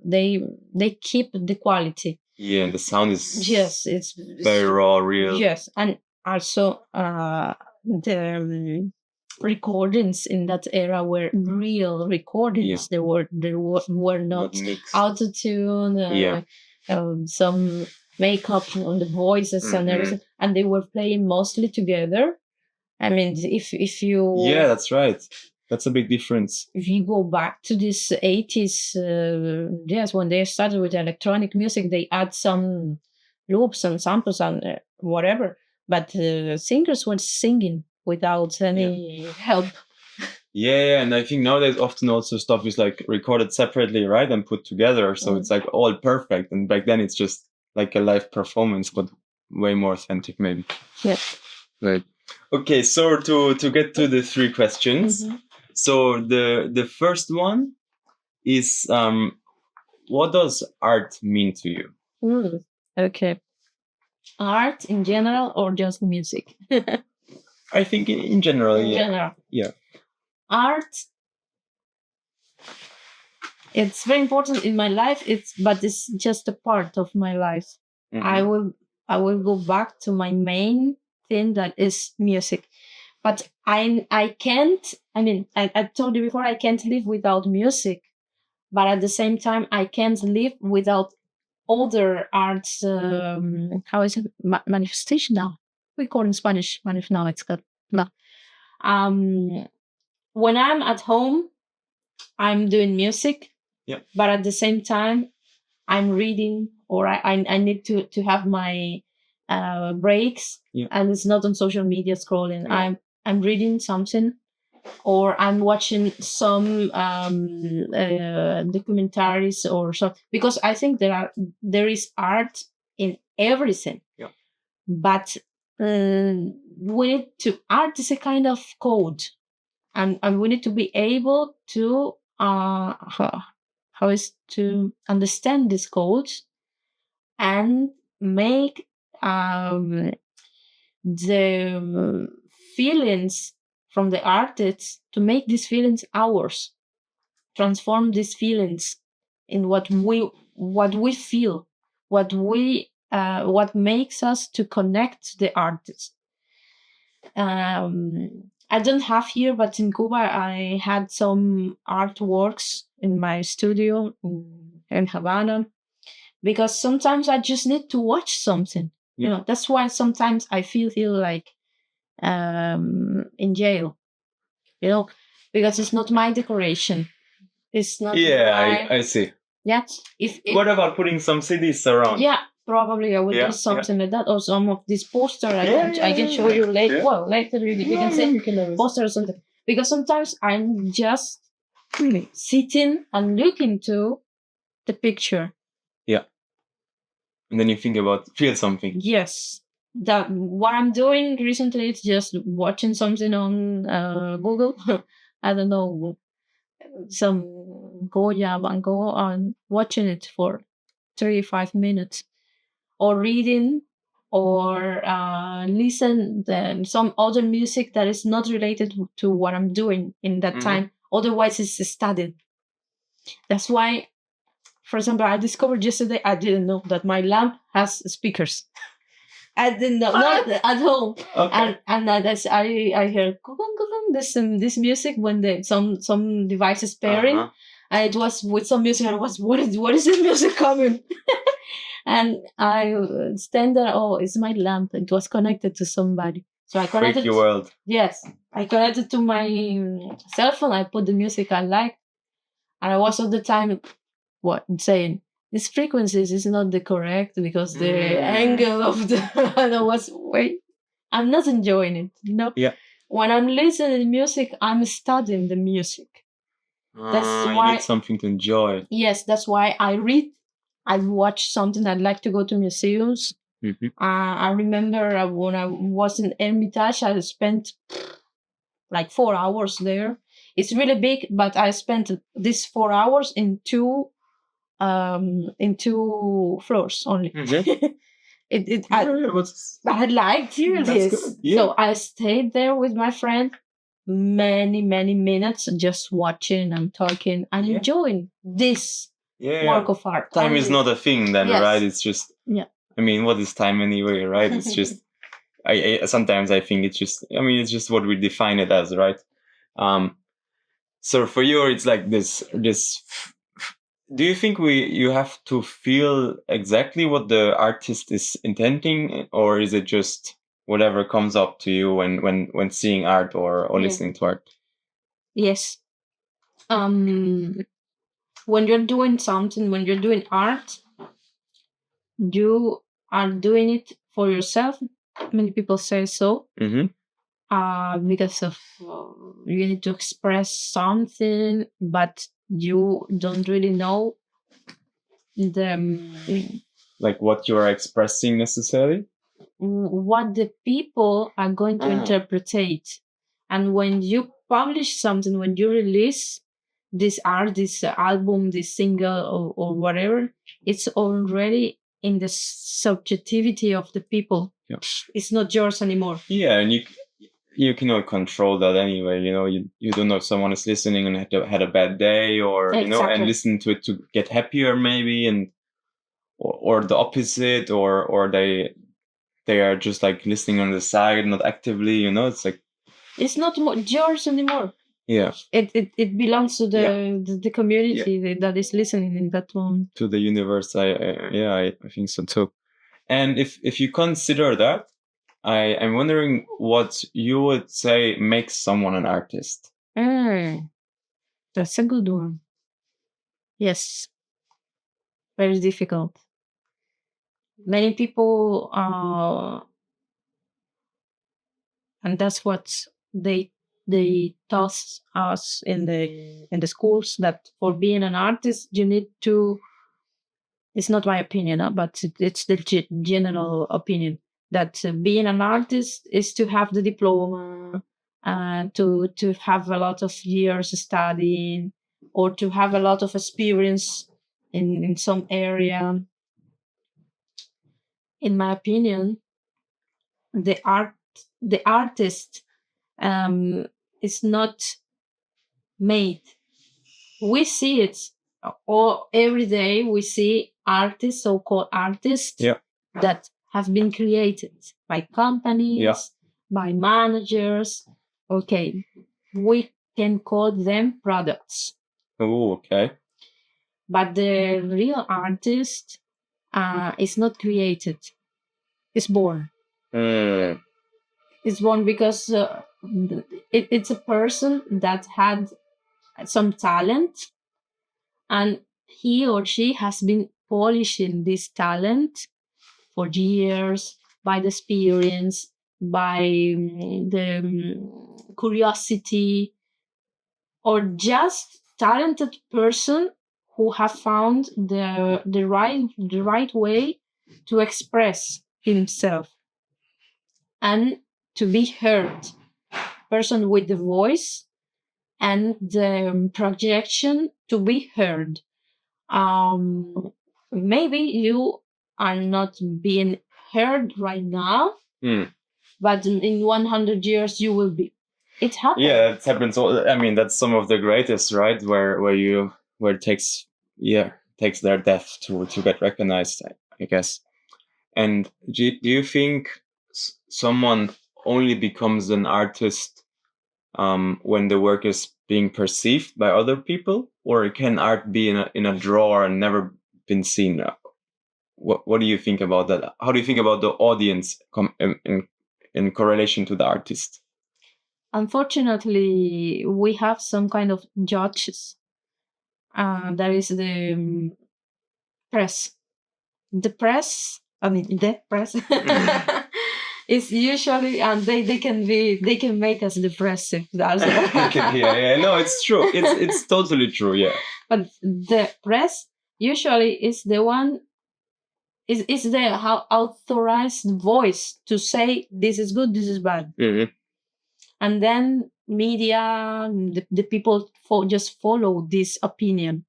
they keep the quality. Yeah, and the sound is it's very raw, real. Yes, and also the recordings in that era were real recordings. There were not auto-tune. Some makeup on the voices and everything, and they were playing mostly together. I mean, if you that's right. That's a big difference. If you go back to this 80s, when they started with electronic music, they add some loops and samples and whatever, but singers were singing without any help. Yeah, and I think nowadays often also stuff is like recorded separately, right, and put together, so it's like all perfect. And back then it's just like a live performance, but way more authentic, maybe. Yes. Right. Okay, so to get to the 3 questions. So the first one is what does art mean to you? Okay. Art in general or just music? I think in general. In general. Yeah. Art, it's very important in my life. But it's just a part of my life. I will go back to my main thing, that is music. But I can't. I mean, I told you before, I can't live without music. But at the same time, I can't live without other arts. How is it? Manifestation now. We call it in Spanish. No, it's good. No. When I'm at home, I'm doing music. Yeah. But at the same time, I'm reading, or I need to have my breaks. Yeah. And it's not on social media scrolling. Yeah. I'm reading something, or I'm watching some documentaries or so, because I think there is art in everything. Yeah. But art is a kind of code, and we need to be able to to understand these codes and make the feelings from the artists, to make these feelings ours, transform these feelings in what we feel, what makes us to connect to the artist. I don't have here, but in Cuba I had some artworks in my studio in Havana, because sometimes I just need to watch something. Yeah. That's why sometimes I feel like in jail, because it's not my decoration. It's not. Yeah, I see. Yeah. If What about putting some CDs around? yeah, probably I will Yeah, do something like that, or some of this poster I can show yeah. you later. Yeah. Well, later you can say You can always- poster or something, because sometimes I'm just sitting and looking to the picture. Yeah. And then you think about feel something. Yes. That what I'm doing recently is just watching something on Google. I don't know, some Goya, Van Gogh, and watching it for 35 minutes, or reading, or listen some other music that is not related to what I'm doing in that time. Otherwise, it's studying. That's why, for example, I discovered yesterday, I didn't know that my lamp has speakers. I didn't know, not at home. Okay. And I heard this music when some device is pairing, and it was with some music. And I was, what is this music coming? And I stand there. Oh, it's my lamp. It was connected to somebody. So I connected. Freaky world. Yes, I connected to my cell phone. I put the music I like, and I was all the time saying these frequencies is not the correct, because the angle of the and I was, wait, I'm not enjoying it. Yeah. When I'm listening to music, I'm studying the music. That's You why need something to enjoy. Yes, that's why I read. I watch something. I like to go to museums. I remember when I was in Hermitage, I spent like 4 hours there. It's really big, but I spent these 4 hours in two floors only. I liked this. Yeah. So I stayed there with my friend many minutes, just watching and talking and enjoying this work of art. Time is not a thing then, Yes. right? It's just, I mean, what is time anyway, right? It's just, I sometimes I think it's just, I mean, it's just what we define it as, right? So for you, it's like this. Do you think you have to feel exactly what the artist is intending, or is it just whatever comes up to you when seeing art or listening to art? Yes. When you're doing something, when you're doing art, you are doing it for yourself. Many people say so. Because of you need to express something, but you don't really know like what you are expressing necessarily, what the people are going to interpret. And when you publish something, when you release this art, this album, this single, or whatever, it's already in the subjectivity of the people. It's not yours anymore. Yeah, and you cannot control that anyway. You know, you don't know if someone is listening and had a bad day, or you know, and listen to it to get happier maybe, and or the opposite, or they are just like listening on the side, not actively. You know, it's like it's not yours anymore. Yeah, it belongs to the community that is listening in that moment. To the universe. I think so too. And if you consider that, I'm wondering what you would say makes someone an artist. That's a good one. Yes. Very difficult. Many people, and that's what they taught us in the schools, that for being an artist you need to. It's not my opinion, but it's the general opinion that being an artist is to have the diploma, to have a lot of years studying, or to have a lot of experience in some area. In my opinion, the artist is not made. We see it all every day. We see artists, so-called artists, that have been created by companies, by managers. Okay, we can call them products. Oh, okay. But the real artist is not created. It's born. It's born because it's a person that had some talent, and he or she has been polishing this talent for years by the experience, by the curiosity, or just talented person who have found the right way to express himself and to be heard, person with the voice and the projection to be heard. Maybe you are not being heard right now, but in 100 years you will be. It happens. Yeah, it happens. I mean, that's some of the greatest, right? Where it takes their death to get recognized, I guess. And do you think someone only becomes an artist when the work is being perceived by other people, or can art be in a drawer and never been seen? What do you think about that? How do you think about the audience in correlation to the artist? Unfortunately, we have some kind of judges. There is the press. The press is usually, and they can make us depressive. Yeah, no, it's true. It's totally true. Yeah. But the press usually is the one is the authorized voice to say this is good, this is bad. Mm-hmm. And then media, the people just follow this opinion.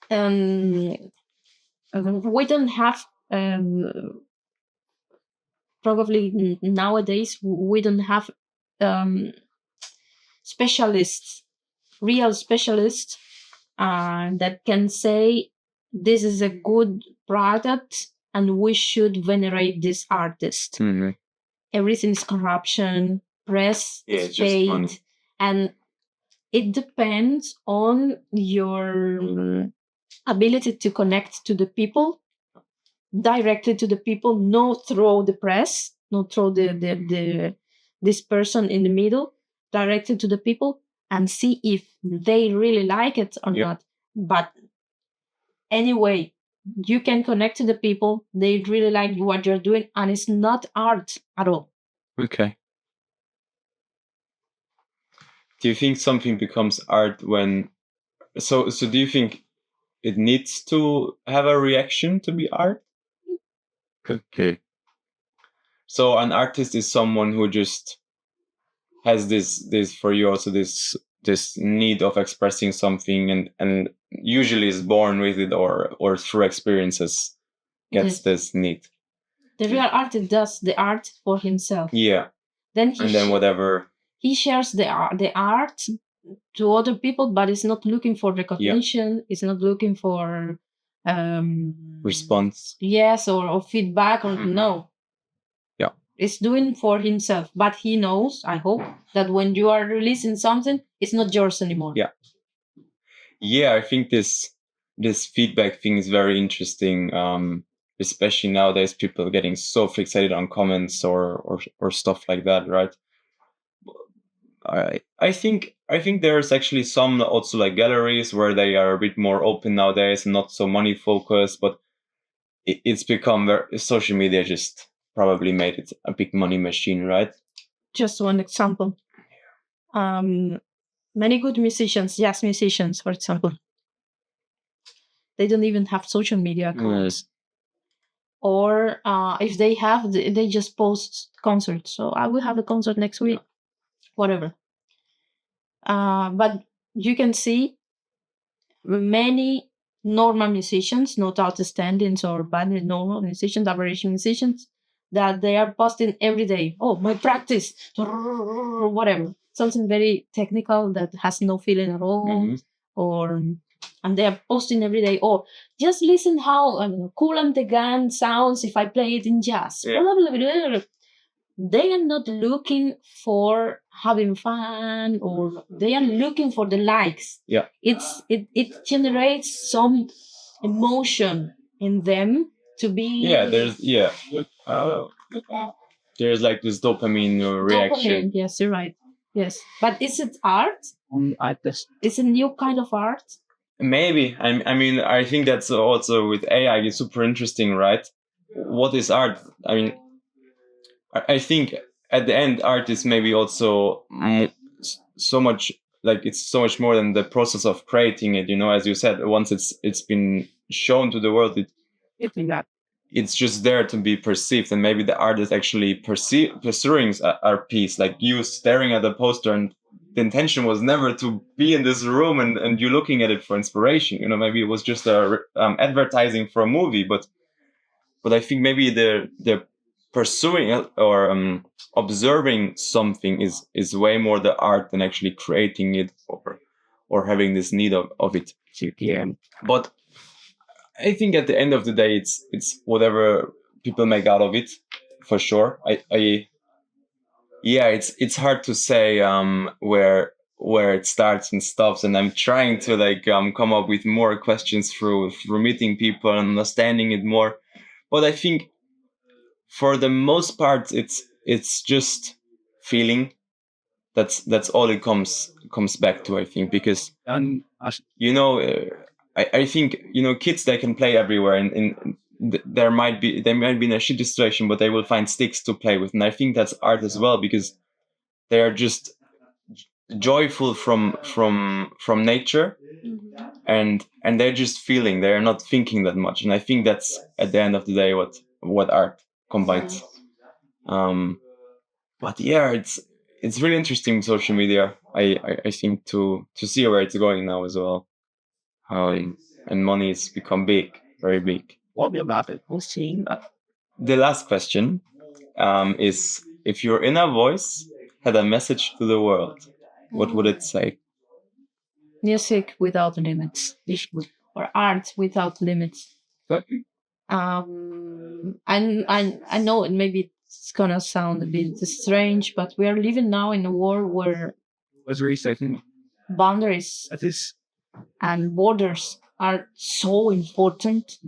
We don't have probably nowadays we don't have specialists, real specialists that can say this is a good product and we should venerate this artist. Mm-hmm. Everything is corruption, press is paid, and it depends on your ability to connect to the people, directly to the people, not through the press, not through the this person in the middle, directly to the people, and see if they really like it or not. But anyway, you can connect to the people, they really like what you're doing, and it's not art at all. Okay. Do you think something becomes art when so do you think it needs to have a reaction to be art? Okay. So an artist is someone who just has this for you also this need of expressing something and usually is born with it or through experiences gets this need. The real artist does the art for himself. Yeah. Then whatever he shares the art to other people, but it's not looking for recognition. Yeah. It's not looking for response. Yes, or feedback or no. Yeah. It's doing for himself, but he knows, I hope, that when you are releasing something, it's not yours anymore. Yeah. Yeah, I think this feedback thing is very interesting. Especially nowadays, people getting so fixated on comments or stuff like that, right? I think there's actually some also like galleries where they are a bit more open nowadays and not so money focused, but it's become social media just probably made it a big money machine, right? Just one example. Many good musicians, jazz musicians, for example, they don't even have social media accounts. Yes. Or if they have, they just post concerts. So I will have a concert next week, whatever. But you can see many normal musicians, not outstandings or bad, normal musicians, average musicians, that they are posting every day. Oh, my practice, whatever. Something very technical that has no feeling at all. Mm-hmm. And they are posting every day. Or just listen how Cool and the Gang sounds if I play it in jazz. Yeah. Blah, blah, blah, blah. They are not looking for having fun, or they are looking for the likes. Yeah. It generates some emotion in them to be. Yeah, there's like this dopamine reaction. Dopamine, yes, you're right. Yes. But is it art? It's a new kind of art. maybe. I mean, I think that's also with AI is super interesting, right? What is art? I mean, I think at the end, art is maybe also so much like it's so much more than the process of creating it. You know, as you said, once it's been shown to the world, it's just there to be perceived, and maybe the artist actually pursuing our piece, like you staring at the poster, and the intention was never to be in this room and you looking at it for inspiration. You know, maybe it was just a advertising for a movie, but I think maybe the pursuing or observing something is way more the art than actually creating it or having this need of it. Yeah. But I think at the end of the day, it's whatever people make out of it, for sure. Yeah, it's hard to say where it starts and stops, and I'm trying to like come up with more questions through meeting people and understanding it more. But I think for the most part, it's just feeling. That's all it comes back to, I think, because you know, I think, you know, kids, they can play everywhere, and they might be in a shitty situation, but they will find sticks to play with, and I think that's art as well, because they are just joyful from nature, and they're just feeling. They are not thinking that much, and I think that's at the end of the day what art combines. But yeah, it's really interesting with social media. I think to see where it's going now as well. How and money has become big, very big. What about it? We'll see. The last question is, if your inner voice had a message to the world, what would it say? Music without limits, or art without limits. I know it maybe it's gonna sound a bit strange, but we are living now in a world where boundaries and borders are so important.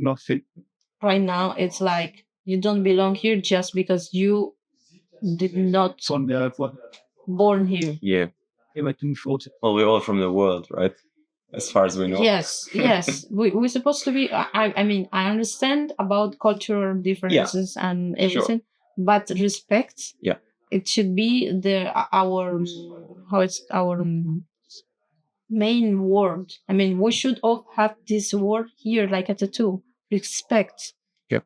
Right now, it's like you don't belong here just because you did not born here. Yeah. Well, we're all from the world, right? As far as we know. Yes, yes. We're supposed to be. I mean, I understand about cultural differences and everything, but respect. Yeah. It should be our main word. I mean, we should all have this word here, like a tattoo. Respect. Yeah.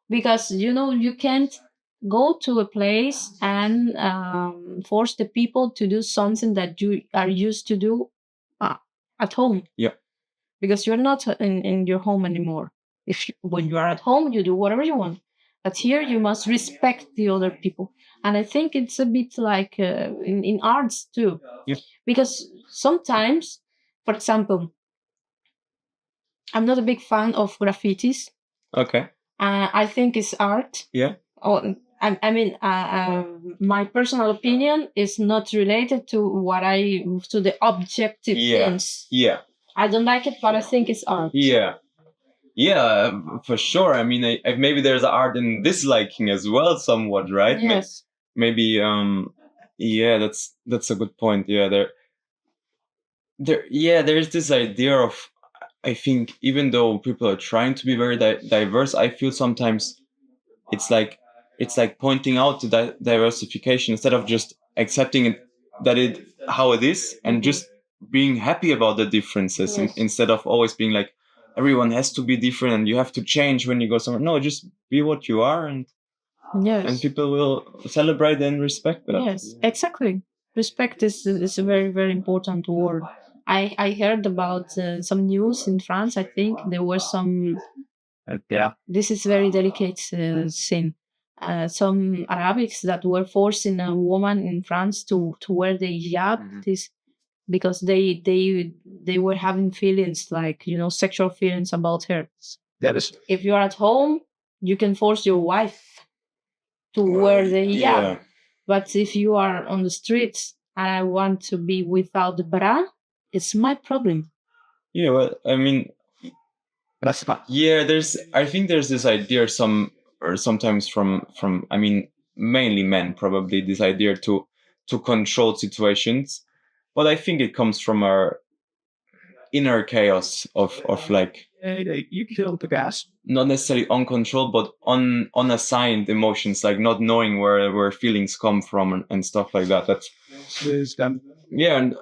Because you can't go to a place and force the people to do something that you are used to do at home. Yeah. Because you're not in your home anymore. When you are at home, you do whatever you want. But here you must respect the other people. And I think it's a bit like in arts too. Yeah. Because sometimes, for example, I'm not a big fan of graffitis. Okay. I think it's art. Yeah. I mean, my personal opinion is not related to to the objective things. Yeah. I don't like it, but I think it's art. Yeah. Yeah, for sure. I mean, maybe there's art in disliking as well, somewhat, right? Yes. Maybe. Yeah, that's a good point. Yeah, there's this idea of, I think, even though people are trying to be very diverse, I feel sometimes it's like pointing out the diversification instead of just accepting it how it is, and just being happy about the differences. Yes. Instead of always being like everyone has to be different and you have to change when you go somewhere. No, just be what you are, and people will celebrate and respect that. Yes, exactly. Respect is a very, very important word. I heard about some news in France. I think there were some. This is very delicate thing. Some Arabics that were forcing a woman in France to wear the hijab. This because they were having feelings like sexual feelings about her. If you're at home, you can force your wife to wear the hijab. Yeah. But if you are on the streets and I want to be without the bra, it's my problem. Yeah, well, I mean, yeah, I think there's this idea sometimes from I mean, mainly men, probably, this idea to control situations, but I think it comes from our inner chaos of like You killed the gas. not necessarily uncontrolled, but unassigned emotions, like not knowing where feelings come from and stuff like that. That's yeah. And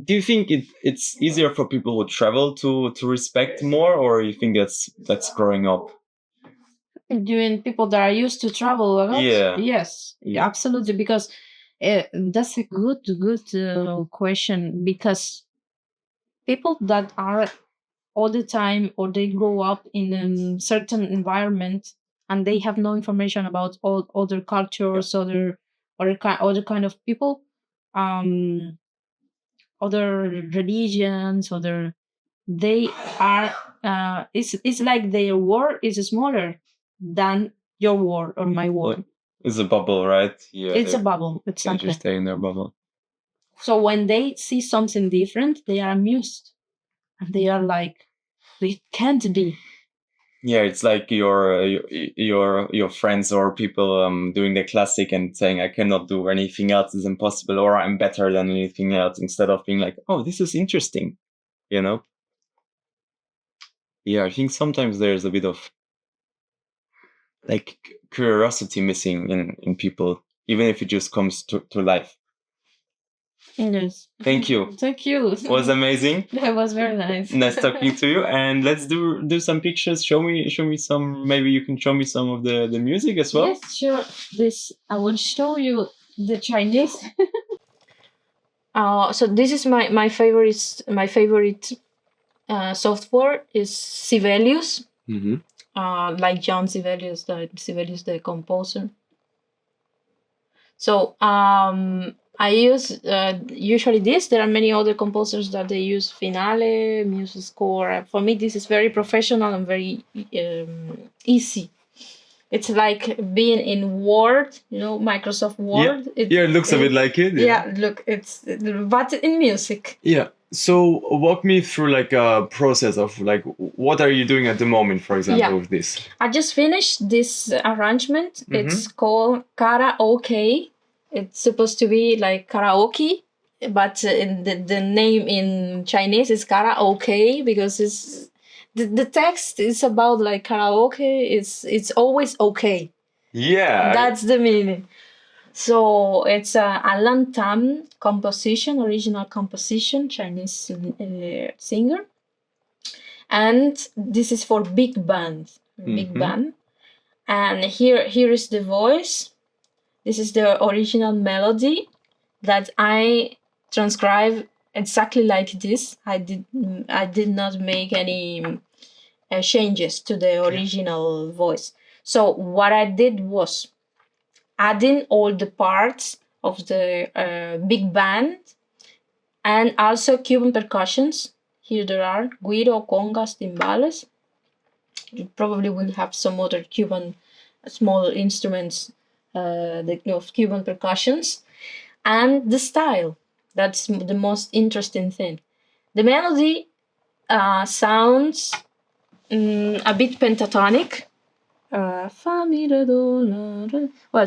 do you think it's easier for people who travel to respect more, or you think that's growing up? Doing people that are used to travel a lot? Yeah. Yes, Yeah. absolutely. Because that's a good question. Because people that are all the time, or they grow up in a certain environment, and they have no information about all other cultures, other kind of people, um, other religions, they are. It's like their world is smaller than your world or my world. It's a bubble, right? Yeah. It's a bubble, They exactly. just stay in their bubble. So when they see something different, they are amused, and they are like, "It can't be." Yeah, it's like your friends or people doing the classic and saying, I cannot do anything else, is impossible, or I'm better than anything else, instead of being like, oh, this is interesting, you know? Yeah, I think sometimes there's a bit of like curiosity missing in people, even if it just comes to life. Yes. Thank you. Thank you. It was amazing. That was very nice. Nice talking to you. And let's do some pictures. Show me some. Maybe you can show me some of the music as well. Yes, sure. I will show you the Chinese. So this is my favorite software is Sibelius. Mm-hmm. Like John Sibelius, the composer. So I use usually this. There are many other composers that they use Finale, MuseScore. For me, this is very professional and very easy. It's like being in Word, Microsoft Word. Yeah, it looks a bit like it. Yeah, look, but in music. Yeah. So walk me through like a process of like, what are you doing at the moment, for example, with this? I just finished this arrangement. Mhm. It's called Karaoke. It's supposed to be like karaoke, but the name in Chinese is Karaoke because the text is about like karaoke. It's always okay. Yeah. That's the meaning. So it's a Alan Tam composition, original composition, Chinese singer. And this is for big band. Big band. And here is the voice. This is the original melody that I transcribe exactly like this. I did not make any changes to the original voice. So what I did was adding all the parts of the big band and also Cuban percussions. Here there are guiro, congas, timbales. You probably will have some other Cuban small instruments of Cuban percussions. And the style. That's the most interesting thing. The melody sounds a bit pentatonic. Fa, mi, re, do, la, re. Well,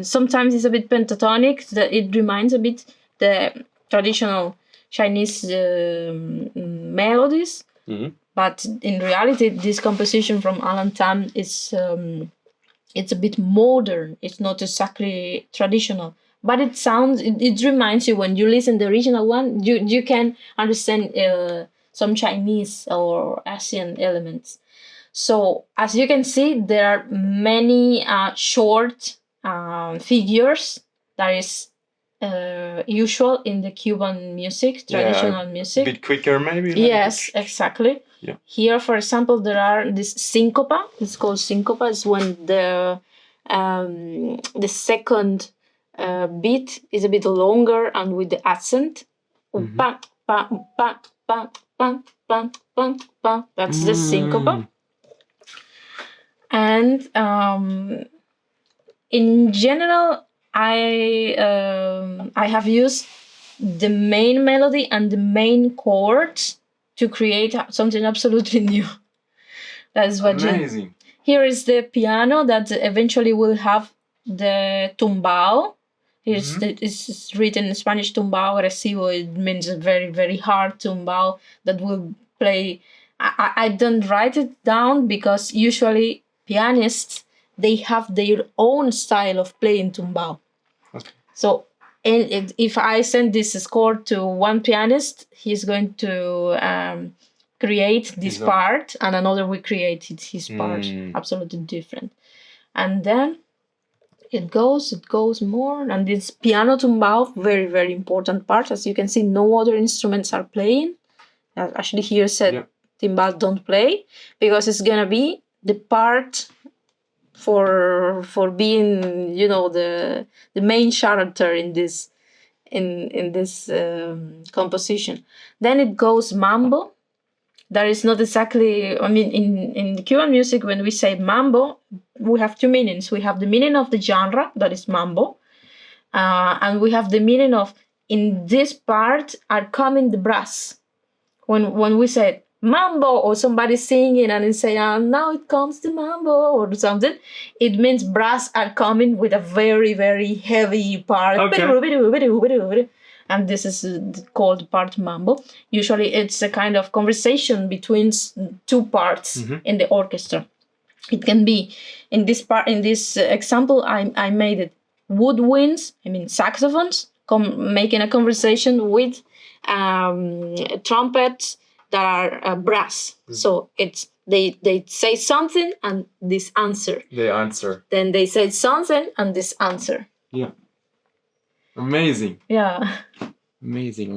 sometimes it's a bit pentatonic. It reminds a bit the traditional Chinese melodies. Mm-hmm. But in reality, this composition from Alan Tam is it's a bit modern. It's not exactly traditional, but it sounds. It reminds you when you listen to the original one. You can understand some Chinese or Asian elements. So as you can see, there are many short figures that is usual in the Cuban music, traditional music. A bit quicker, maybe. Yes, exactly. Yeah. Here, for example, there are this syncopa. It's called syncopa. It's when the second beat is a bit longer and with the accent. Mm-hmm. Bang, bang, bang, bang, bang, bang, bang, bang. That's the syncopa. And in general, I have used the main melody and the main chords to create something absolutely new. That's what. Amazing. Here is the piano that eventually will have the tumbao. It's written in Spanish, tumbao agresivo. It means a very, very hard tumbao that will play. I don't write it down because usually pianists, they have their own style of playing tumbao. Okay. So if I send this score to one pianist, he's going to create this His own. part, and another will create his part. Absolutely different. And then it goes more, and this piano tumbao, very, very important part. As you can see, no other instruments are playing. Actually, here said timbal don't play, because it's gonna be the part for being, the main character in this composition. Then it goes mambo. That is not exactly, in the Cuban music, when we say mambo, we have two meanings. We have the meaning of the genre, that is mambo, and we have the meaning of, in this part are coming the brass. When we say mambo, or somebody singing and say, now it comes the mambo or something, it means brass are coming with a very, very heavy part. Okay. And this is called part mambo. Usually it's a kind of conversation between two parts in the orchestra. It can be, in this example, I made it woodwinds, saxophones, making a conversation with trumpets that are brass. So it's they say something and this answer. They answer. Then they say something and this answer. Yeah. Amazing. Yeah. Amazing.